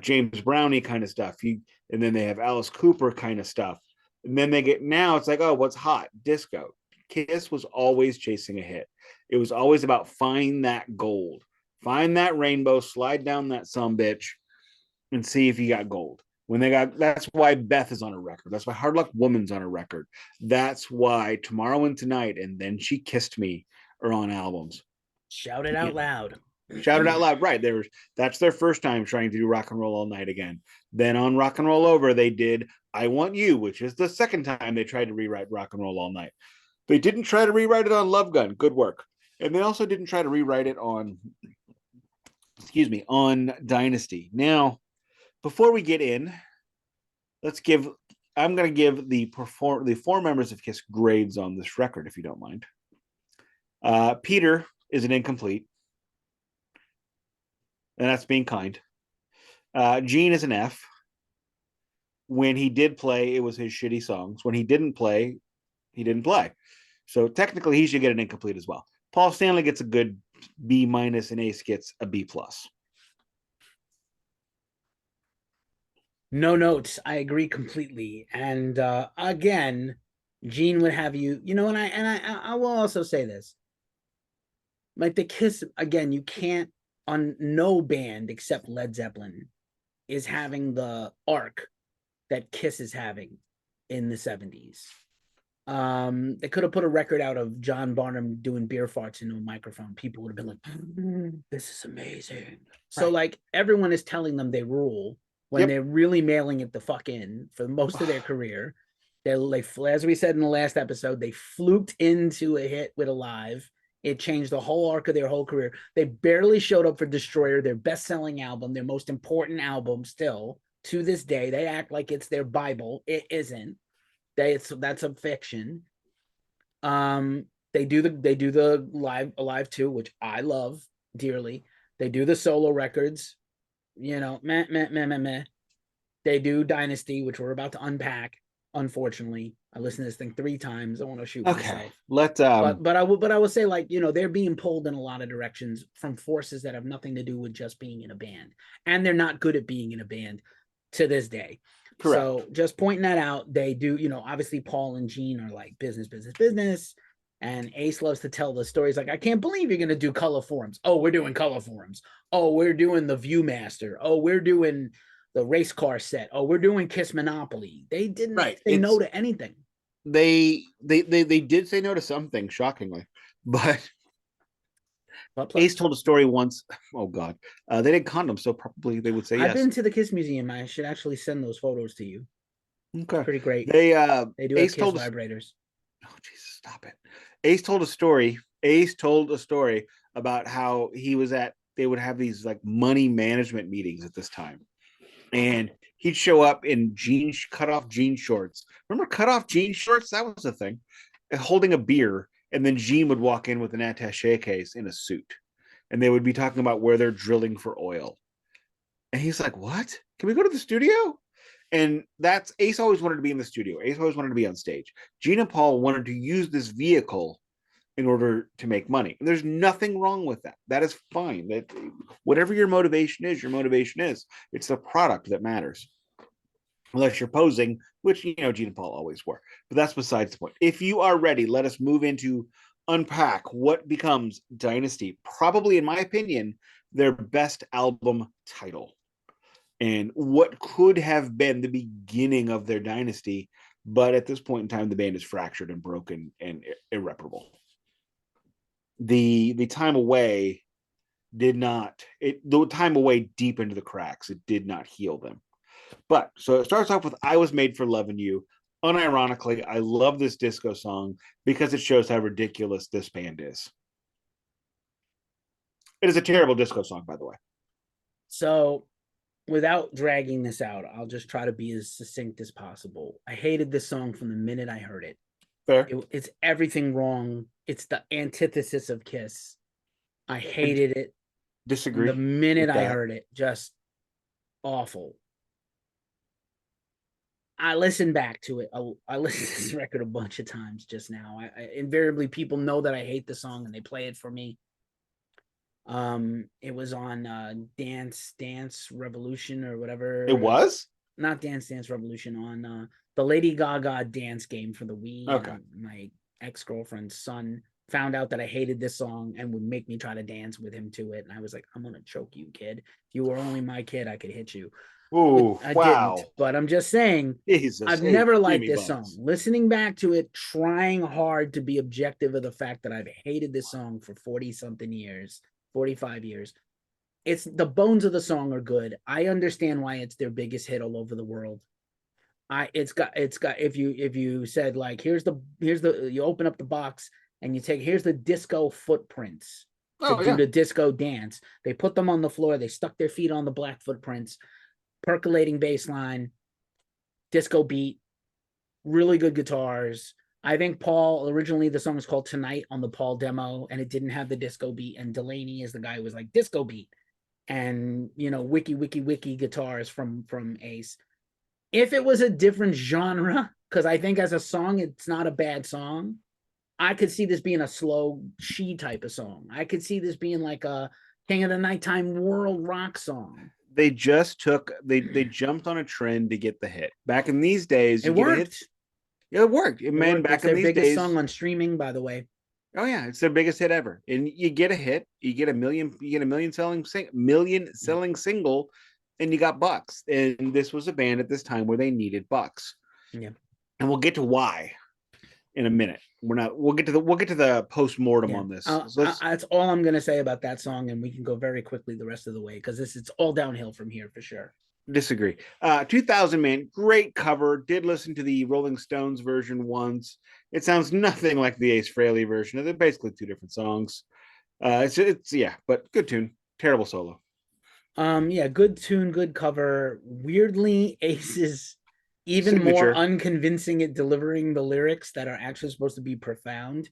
James Brownie kind of stuff. And then they have Alice Cooper kind of stuff. And then they get now it's like, oh, what's hot? Disco. Kiss was always chasing a hit. It was always about find that gold, find that rainbow, slide down that sumbitch, and see if you got gold. When they got, that's why Beth is on a record. That's why Hard Luck Woman's on a record. That's why Tomorrow and Tonight and Then She Kissed Me are on albums. Shout it out loud. Shout it out loud, right? That's their first time trying to do Rock and Roll All Night again. Then on Rock and Roll Over, they did I Want You, which is the second time they tried to rewrite Rock and Roll All Night. They didn't try to rewrite it on Love Gun. Good work. And they also didn't try to rewrite it on, on Dynasty. Now, before we get in, I'm going to give the four members of Kiss grades on this record, if you don't mind. Peter is an incomplete, and that's being kind. Gene is an F. When he did play, it was his shitty songs. When he didn't play, he didn't play. So technically, he should get an incomplete as well. Paul Stanley gets a good B minus, and Ace gets a B plus. No notes. I agree completely. And again, Gene would have you, and I will also say this. Like the Kiss, again, you can't, on no band except Led Zeppelin is having the arc that Kiss is having in the 70s. They could have put a record out of John Barnum doing beer farts into a microphone. People would have been like, this is amazing. So like everyone is telling them they rule when they're really mailing it the fuck in for most of their career. They, as we said in the last episode, they fluked into a hit with Alive. It changed the whole arc of their whole career. They barely showed up for Destroyer, their best-selling album, their most important album still. To this day, they act like it's their Bible. It isn't. That's a fiction. They do the Alive 2, which I love dearly. They do the solo records, meh. They do Dynasty, which we're about to unpack. Unfortunately, I listened to this thing 3 times. I want to shoot myself. But I will say, like, they're being pulled in a lot of directions from forces that have nothing to do with just being in a band, and they're not good at being in a band to this day. Correct. So just pointing that out, they do, obviously Paul and Gene are like business. And Ace loves to tell the stories like, I can't believe you're going to do Color Forums. Oh, we're doing Color Forums. Oh, we're doing the Viewmaster. Oh, we're doing the race car set. Oh, we're doing Kiss Monopoly. They didn't say no to anything. They did say no to something, shockingly. But Ace told a story once. Oh God, they did condoms, so probably they would say yes. I've been to the Kiss Museum. I should actually send those photos to you. Okay, it's pretty great. They do Ace have Kiss vibrators. Oh Jesus, stop it! Ace told a story. About how they would have these like money management meetings at this time, and he'd show up in cut-off jean shorts. Remember cut-off jean shorts? That was a thing. Holding a beer. And then Gene would walk in with an attaché case in a suit. And they would be talking about where they're drilling for oil. And he's like, what? Can we go to the studio? And Ace always wanted to be in the studio. Ace always wanted to be on stage. Gene and Paul wanted to use this vehicle in order to make money. And there's nothing wrong with that. That is fine. That whatever your motivation is, It's the product that matters. Unless you're posing, which, Gene and Paul always were. But that's besides the point. If you are ready, let us move into unpack what becomes Dynasty. Probably, in my opinion, their best album title. And what could have been the beginning of their dynasty. But at this point in time, the band is fractured and broken and irreparable. The time away the time away deep into the cracks, it did not heal them. But so it starts off with I Was Made for Loving You. Unironically, I love this disco song because it shows how ridiculous this band is. It is a terrible disco song, by the way. So without dragging this out, I'll just try to be as succinct as possible. I hated this song from the minute I heard it. Fair. It's everything wrong. It's the antithesis of Kiss. I hated it Disagree the minute with I that. heard it. Just awful. I listened back to it. I listened to this record a bunch of times just now. Invariably, people know that I hate the song and they play it for me. It was on Dance Revolution or whatever. It was? Not Dance Revolution, on the Lady Gaga dance game for the Wii. Okay. And my ex-girlfriend's son found out that I hated this song and would make me try to dance with him to it. And I was like, I'm gonna choke you, kid. If you were only my kid, I could hit you. Ooh, I wow. didn't, but I'm just saying Jesus. I've Hey, never liked Jimmy this Buns. song. Listening back to it, trying hard to be objective of the fact that I've hated this song for 40 something years, 45 years. It's the bones of the song are good. I understand why it's their biggest hit all over the world. It's got if you said like here's the you open up the box and you take here's the disco footprints to do the disco dance. They put them on the floor, they stuck their feet on the black footprints, percolating bass line, disco beat, really good guitars. I think Paul originally the song was called Tonight on the Paul demo, and it didn't have the disco beat. And Delaney is the guy who was like disco beat, and wiki guitars from Ace. If it was a different genre, because I think as a song it's not a bad song, I could see this being a slow she type of song. I could see this being like a King of the Nighttime world rock song. They just they jumped on a trend to get the hit. Back in these days, it worked. Yeah, it worked. Man, back it's in their these biggest days, song on streaming, by the way. oh yeah, it's their biggest hit ever. And you get a hit, you get a million selling single, and you got bucks. And this was a band at this time where they needed bucks. Yeah. And we'll get to why in a minute. We'll get to the post-mortem on this. That's all I'm gonna say about that song, and we can go very quickly the rest of the way because it's all downhill from here for sure. Disagree. 2000 Man, great cover. Did listen to the Rolling Stones version once. It sounds nothing like the Ace Frehley version. They're basically two different songs. It's but good tune. Terrible solo. Good tune, good cover. Weirdly, Ace is even more unconvincing at delivering the lyrics that are actually supposed to be profound.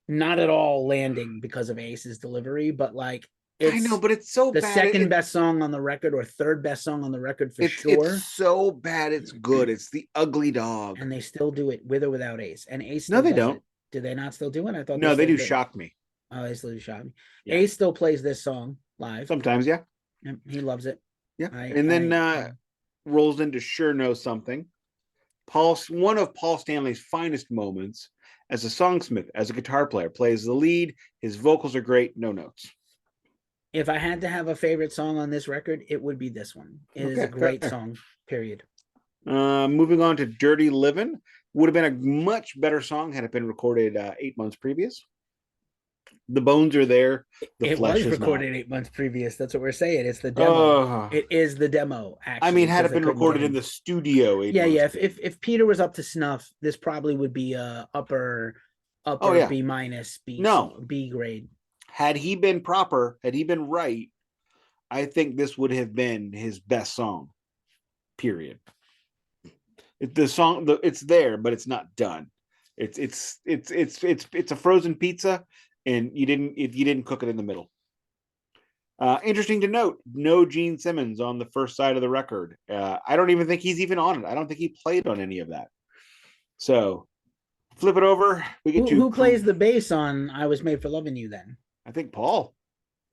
Not at all landing because of Ace's delivery, but like I know, but it's so the bad. second best song on the record or third best song on the record for sure. It's so bad, it's good. It's the ugly dog. And they still do it with or without Ace. And Ace still they don't. Do they not still do it? I thought no, they do Shock Me. Oh, they still do Shock Me. Yeah. Ace still plays this song live. Sometimes, yeah. He loves it. Yeah. And then rolls into Sure Know Something. One of Paul Stanley's finest moments as a songsmith, as a guitar player, plays the lead. His vocals are great, no notes. If I had to have a favorite song on this record, it would be this one. It is a great song, period. Moving on to Dirty Livin'. Would have been a much better song had it been recorded 8 months previous. The bones are there. The flesh was recorded 8 months previous. That's what we're saying. It's the demo. It is the demo, actually. I mean, had it been recorded in the studio. If Peter was up to snuff, this probably would be upper B minus, B grade. Had he been proper, had he been right, I think this would have been his best song. Period. It's there, but it's not done. It's a frozen pizza, and you didn't cook it in the middle. Interesting to note, no Gene Simmons on the first side of the record. I don't even think he's even on it. I don't think he played on any of that. So flip it over. We get who plays the bass on "I Was Made for Loving You"? Then I think Paul.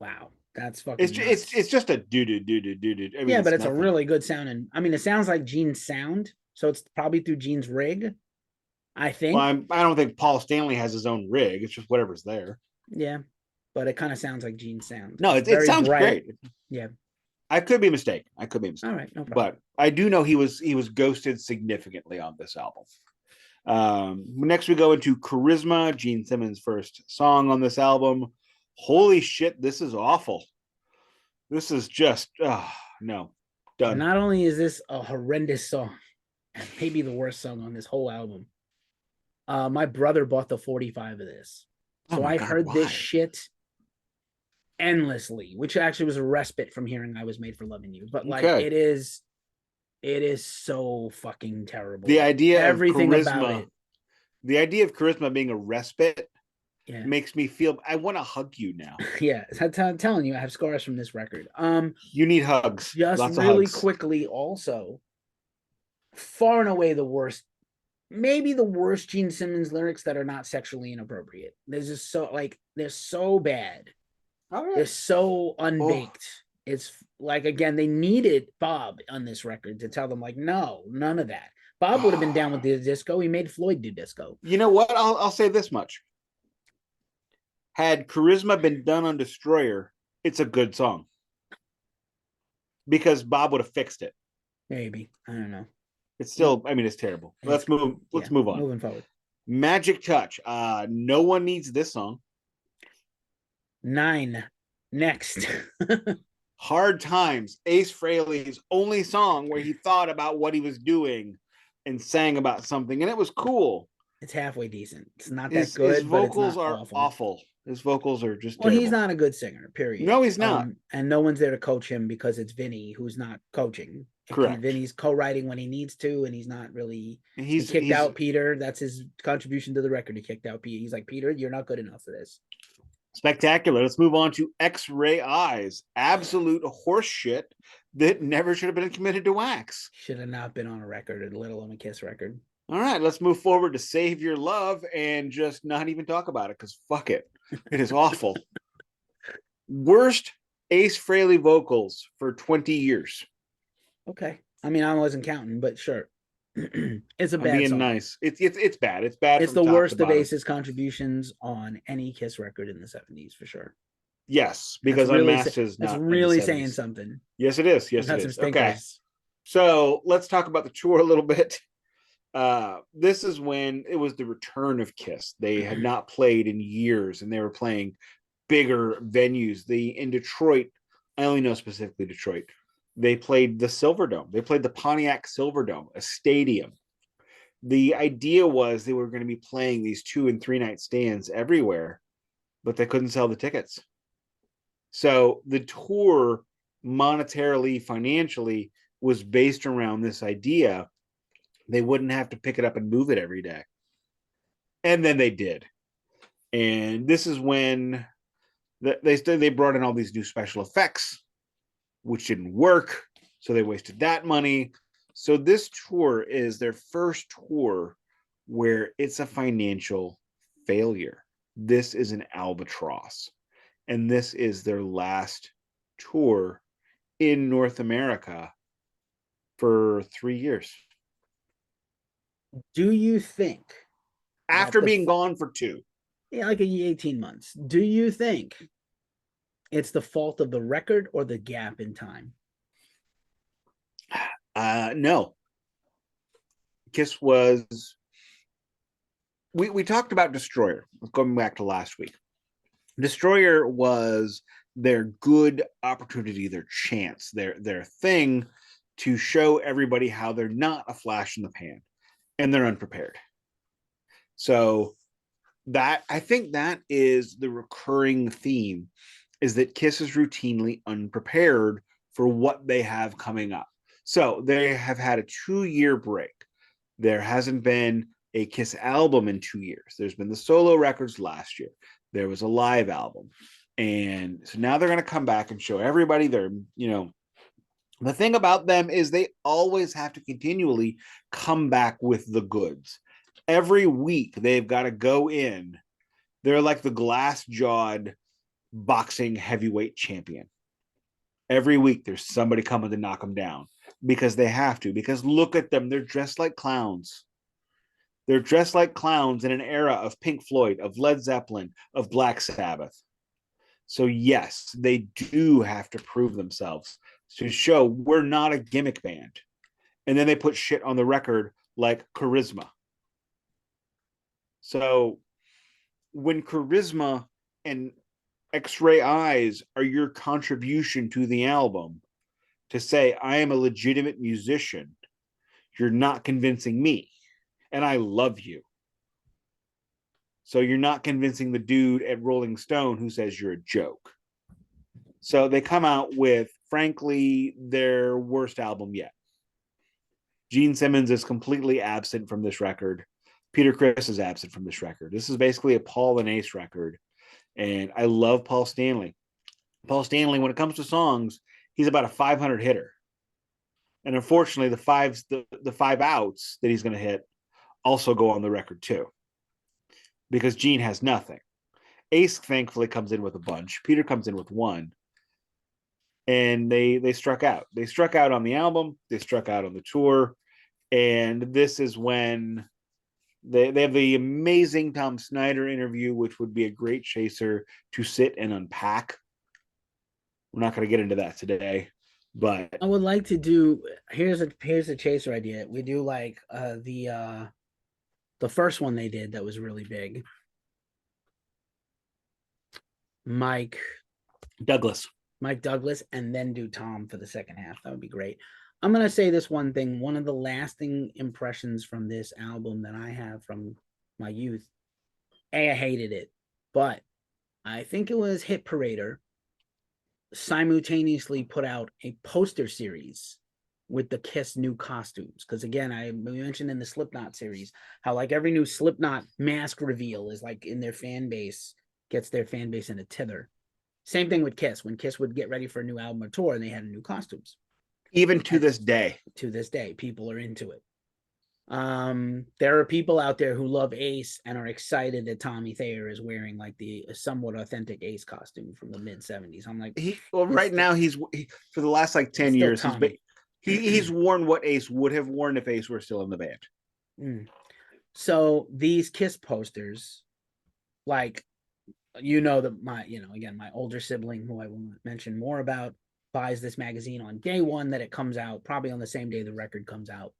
Wow, that's fucking. It's just a do. I mean, but it's a really good sound, and I mean, it sounds like Gene's sound, so it's probably through Gene's rig. I think. Well, I don't think Paul Stanley has his own rig. It's just whatever's there. Yeah, but it kind of sounds like Gene's sound. No, it sounds great. Yeah, I could be mistaken. All right, no problem. But I do know he was ghosted significantly on this album. Next we go into Charisma, Gene Simmons' first song on this album. Holy shit, this is awful. This is just no, done. Not only is this a horrendous song, maybe the worst song on this whole album. My brother bought the 45 of this, so I heard this shit endlessly, which actually was a respite from hearing "I Was Made for Loving You." But like, it is so fucking terrible. The idea everything of charisma, about it. The idea of Charisma being a respite Yeah. makes me feel I want to hug you now. Yeah. I'm telling you, I have scars from this record. You need hugs. Just Lots of really hugs. quickly, also, far and away the worst, maybe the worst Gene Simmons lyrics that are not sexually inappropriate. There's just so like they're so bad. All They're right. so Oh, unbaked. It's like again, they needed Bob on this record to tell them, like, no, none of that. Bob would have been down with the disco. He made Floyd do disco. you know what? I'll say this much. Had Charisma been done on Destroyer, it's a good song. Because Bob would have fixed it. Maybe. I don't know. It's still, I mean, it's terrible. Let's move on. Moving forward. Magic Touch. No one needs this song. 9. Next. Hard Times. Ace Frehley's only song where he thought about what he was doing and sang about something, and it was cool. It's halfway decent. It's not His that good, but it's vocals not are awful. His vocals are just well, terrible. he's not a good singer, period. No, he's not. And no one's there to coach him because it's Vinny who's not coaching. Correct. Vinny's co-writing when he needs to, and he's not really. He kicked he's out Peter. That's his contribution to the record. He kicked out Peter. He's like, Peter, you're not good enough for this. spectacular. Let's move on to X-Ray Eyes. Absolute horse shit that never should have been committed to wax. Should have not been on a record, let alone a Kiss record. All right, let's move forward to Save Your Love and just not even talk about it because fuck it. It is awful. Worst Ace Frehley vocals for 20 years. Okay. I mean, I wasn't counting, but sure. It's a bad I'm being song. nice. It's bad. It's bad. It's the worst of Ace's contributions on any Kiss record in the 70s for sure. Yes, because Unmasked is not. That's really saying something. Yes, it is. Yes, it is. Okay. So let's talk about the tour a little bit. This is when it was the return of Kiss. They had not played in years, and they were playing bigger venues. In Detroit, I only know specifically Detroit. They played the Silverdome. They played the Pontiac Silverdome, a stadium. The idea was they were going to be playing these 2 and 3 night stands everywhere, but they couldn't sell the tickets. So the tour, monetarily, financially, was based around this idea. They wouldn't have to pick it up and move it every day. And then they did. And this is when they brought in all these new special effects, which didn't work. So they wasted that money. So this tour is their first tour where it's a financial failure. This is an albatross. And this is their last tour in North America for 3 years. Do you think, after being gone for 2, like 18 months, do you think it's the fault of the record or the gap in time? No. Kiss was. We talked about Destroyer. Going back to last week, Destroyer was their good opportunity, their chance, their thing to show everybody how they're not a flash in the pan and they're unprepared. So that, I think that is the recurring theme, is that Kiss is routinely unprepared for what they have coming up. So they have had a 2-year break. There hasn't been a Kiss album in 2 years. There's been the solo records last year. There was a live album. And so now they're going to come back and show everybody their, the thing about them is they always have to continually come back with the goods. Every week they've got to go in. They're like the glass-jawed boxing heavyweight champion. Every week there's somebody coming to knock them down because they have to. Because look at them. They're dressed like clowns. They're dressed like clowns in an era of Pink Floyd, of Led Zeppelin, of Black Sabbath. So yes, they do have to prove themselves to show we're not a gimmick band. And then they put shit on the record like Charisma. So when Charisma and X-Ray Eyes are your contribution to the album, to say, I am a legitimate musician, you're not convincing me. And I love you. So you're not convincing the dude at Rolling Stone who says you're a joke. So they come out with, frankly, their worst album yet. Gene Simmons is completely absent from this record. Peter Criss is absent from this record. This is basically a Paul and Ace record. And I love Paul Stanley. Paul Stanley, when it comes to songs, he's about a 500 hitter. And unfortunately, the five outs that he's going to hit also go on the record too, because Gene has nothing. Ace thankfully comes in with a bunch. Peter comes in with one, and they struck out. They struck out on the album. They struck out on the tour, and this is when they have the amazing Tom Snyder interview, which would be a great chaser to sit and unpack. We're not going to get into that today, but I would like to do. Here's a chaser idea. We do like the first one they did that was really big. Mike Douglas, and then do Tom for the second half. That would be great. I'm gonna say this one thing. One of the lasting impressions from this album that I have from my youth. I hated it, but I think it was Hit Parader simultaneously put out a poster series with the Kiss new costumes. Because again, I mentioned in the Slipknot series how like every new Slipknot mask reveal is like in their fan base, gets their fan base in a tither. Same thing with Kiss. When Kiss would get ready for a new album or tour, and they had new costumes. Even to this day, people are into it. There are people out there who love Ace and are excited that Tommy Thayer is wearing like the somewhat authentic Ace costume from the mid-70s. I'm like, right now he's for the last like 10 years he's worn what Ace would have worn if Ace were still in the band. So these Kiss posters, like, that my older sibling, who I will mention more about, buys this magazine on day one that it comes out, probably on the same day the record comes out.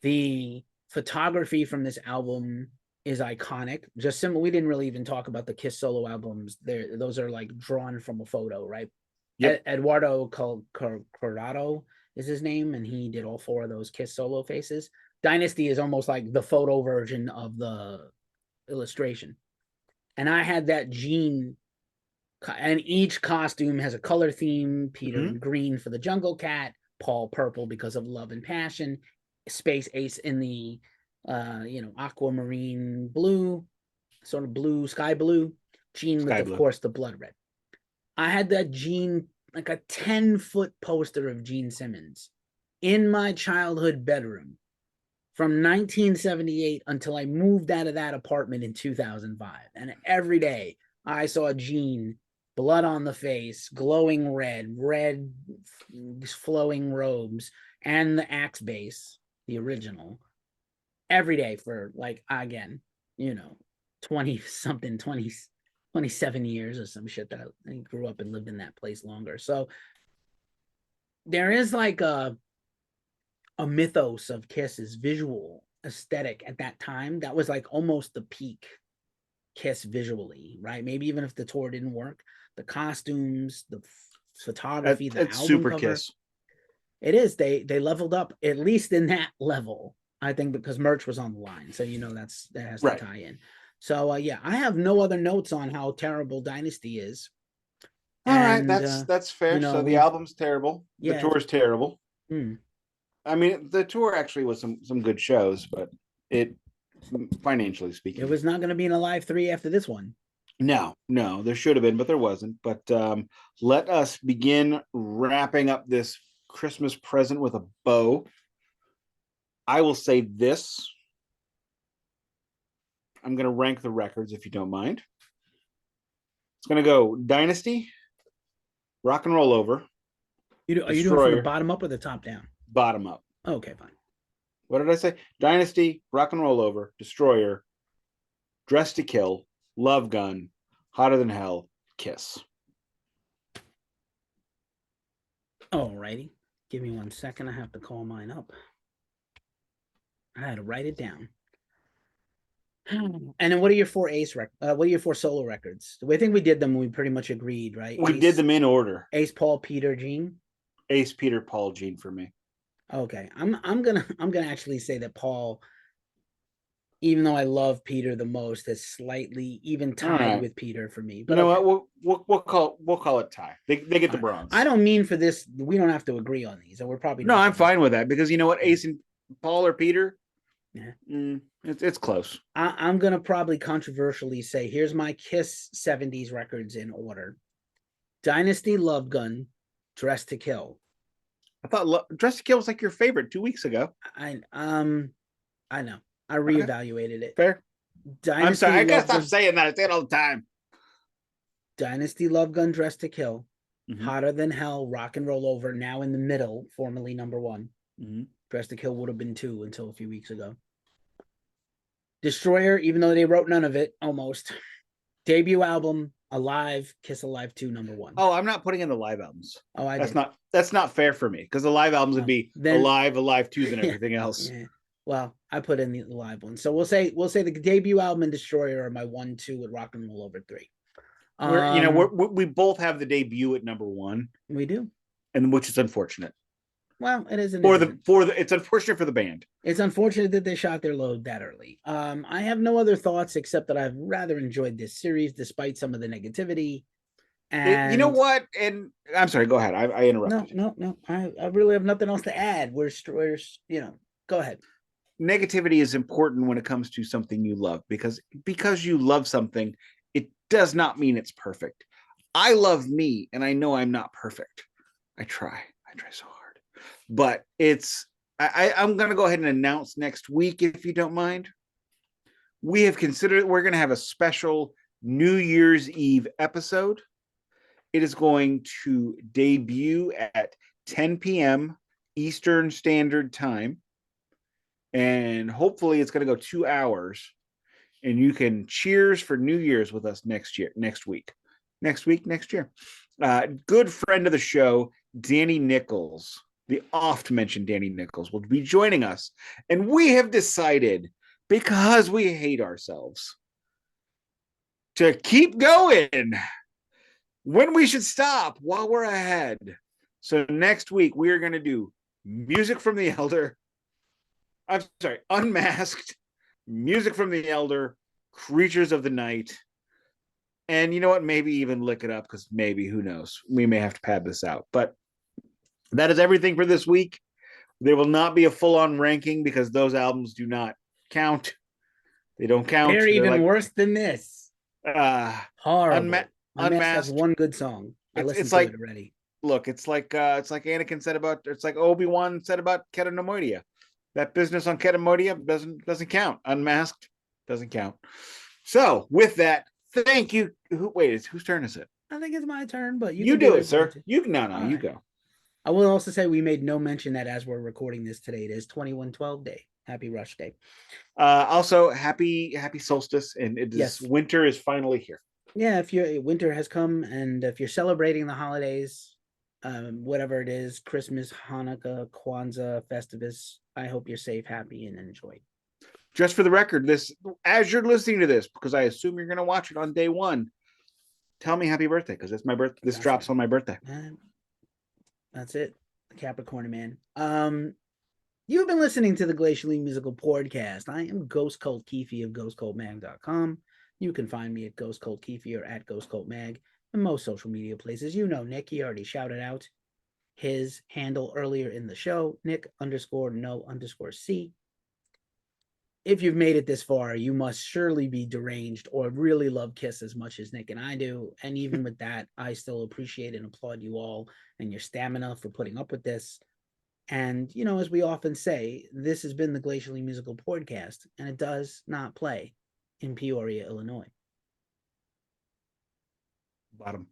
The photography from this album is iconic. Just simple. We didn't really even talk about the Kiss solo albums. Those are like drawn from a photo, right? Yep. Eduardo Corrado is his name, and he did all four of those Kiss solo faces. Dynasty is almost like the photo version of the illustration. And I had that Gene, and each costume has a color theme. Peter green for the Jungle Cat, Paul purple because of Love and Passion, Space Ace in the aquamarine blue, sort of blue, sky blue, Gene with, of course, the blood red. I had that Gene, like a 10-foot poster of Gene Simmons in my childhood bedroom from 1978 until I moved out of that apartment in 2005. And every day I saw Gene, blood on the face, glowing red flowing robes, and the axe bass, the original, every day for like, again, 27 years or some shit that I grew up and lived in that place longer. So there is like a mythos of Kiss's visual aesthetic at that time that was like almost the peak Kiss visually, right? Maybe even if the tour didn't work, the costumes, the photography, the album super cover, Kiss. It is. They leveled up, at least in that level, I think, because merch was on the line. So that has to tie in. So I have no other notes on how terrible Dynasty is. All right, that's fair. So the album's terrible. The tour's terrible. I mean, the tour actually was some good shows, but it, financially speaking, it was not going to be an Alive 3 after this one. No, there should have been, but there wasn't. But let us begin wrapping up this Christmas present with a bow. I will say this. I'm going to rank the records, if you don't mind. It's going to go Dynasty, Rock and Roll Over. Are you doing from the bottom up or the top down? Bottom up. Okay, fine. What did I say? Dynasty, Rock and Roll Over, Destroyer, Dress to Kill, Love Gun, Hotter Than Hell, Kiss. Alrighty. Give me 1 second. I have to call mine up. I had to write it down. And then what are your four what are your four solo records? I think we did them. We pretty much agreed, right? We did them in order. Ace, Paul, Peter, Gene. Ace, Peter, Paul, Gene for me. Okay, I'm gonna actually say that Paul, even though I love Peter the most, is slightly even tied with Peter for me. But what? We'll call it tie. They get the bronze. I don't mean for this. We don't have to agree on these, and we're probably I'm fine with that because you know what, Ace and Paul or Peter. Yeah. It's close. I'm gonna probably controversially say, here's my Kiss 70s records in order: Dynasty, Love Gun, Dress to Kill. I thought Dress to Kill was like your favorite 2 weeks ago. I know. I Okay, reevaluated it. fair. I'm sorry. Dynasty, I gotta Love stop Gun, saying that. I say it all the time. Dynasty, Love Gun, Dress to Kill, Mhm. Hotter Than Hell, Rock and Roll Over, now in the middle, formerly number one. Mhm. Dress to Kill would have been 2 until a few weeks ago. Destroyer, even though they wrote none of it, almost. Debut album, Alive, Kiss Alive 2, number 1. Oh, I'm not putting in the live albums. Oh, I That's did. not fair for me because the live albums would be Then Alive 2 than yeah, everything else. yeah. Well, I put in the live one. So we'll say the debut album and Destroyer are my 1, 2 with Rock and Roll Over 3. We both have the debut at number 1, We do. and which is unfortunate. Well, it isn't. It's unfortunate for the band. It's unfortunate that they shot their load that early. I have no other thoughts except that I've rather enjoyed this series despite some of the negativity. And you know what? And I'm sorry. Go ahead. I interrupted. No. I really have nothing else to add. We're go ahead. Negativity is important when it comes to something you love because you love something, it does not mean it's perfect. I love me, and I know I'm not perfect. I try so hard, but I'm going to go ahead and announce next week, if you don't mind. We're going to have a special New Year's Eve episode. It is going to debut at 10 p.m. Eastern Standard Time. And hopefully it's going to go 2 hours. And you can cheers for New Year's with us next year. Good friend of the show, Danny Nichols, the oft-mentioned Danny Nichols, will be joining us. And we have decided, because we hate ourselves, to keep going when we should stop while we're ahead. So next week, we are going to do Music from the Elder. I'm sorry, Unmasked, Music from the Elder, Creatures of the Night. And you know what? Maybe even Lick It Up, because maybe, who knows? We may have to pad this out. But that is everything for this week. There will not be a full-on ranking because those albums do not count. They don't count. They're even worse than this. Horrible. Unmasked has one good song. I listened to it already. Look, it's like Anakin said about, it's like Obi-Wan said about Ketamordia. That business on Ketamordia doesn't count. Unmasked doesn't count. So with that, thank you. Whose turn is it? I think it's my turn, but you do it, sir. You go. I will also say we made no mention that as we're recording this today, it is 2112 Day. Happy Rush Day. Also, happy solstice, and winter is finally here. Yeah, if winter has come, and if you're celebrating the holidays, whatever it is, Christmas, Hanukkah, Kwanzaa, Festivus, I hope you're safe, happy, and enjoy. Just for the record, as you're listening to this, because I assume you're going to watch it on day 1, tell me happy birthday, because it's my birthday. This drops on my birthday. That's it, Capricorn man. You've been listening to the Glacially Musical Podcast. I am Ghost Cult Keefy of GhostCultMag.com. You can find me at Ghost Cult Keefy or at Ghost Cult Mag and most social media places. You know, Nick, he already shouted out his handle earlier in the show, Nick_no_C. If you've made it this far, you must surely be deranged or really love Kiss as much as Nick and I do. And even with that, I still appreciate and applaud you all and your stamina for putting up with this. And, you know, as we often say, this has been the Glacially Musical Podcast, and it does not play in Peoria, Illinois. Bottom.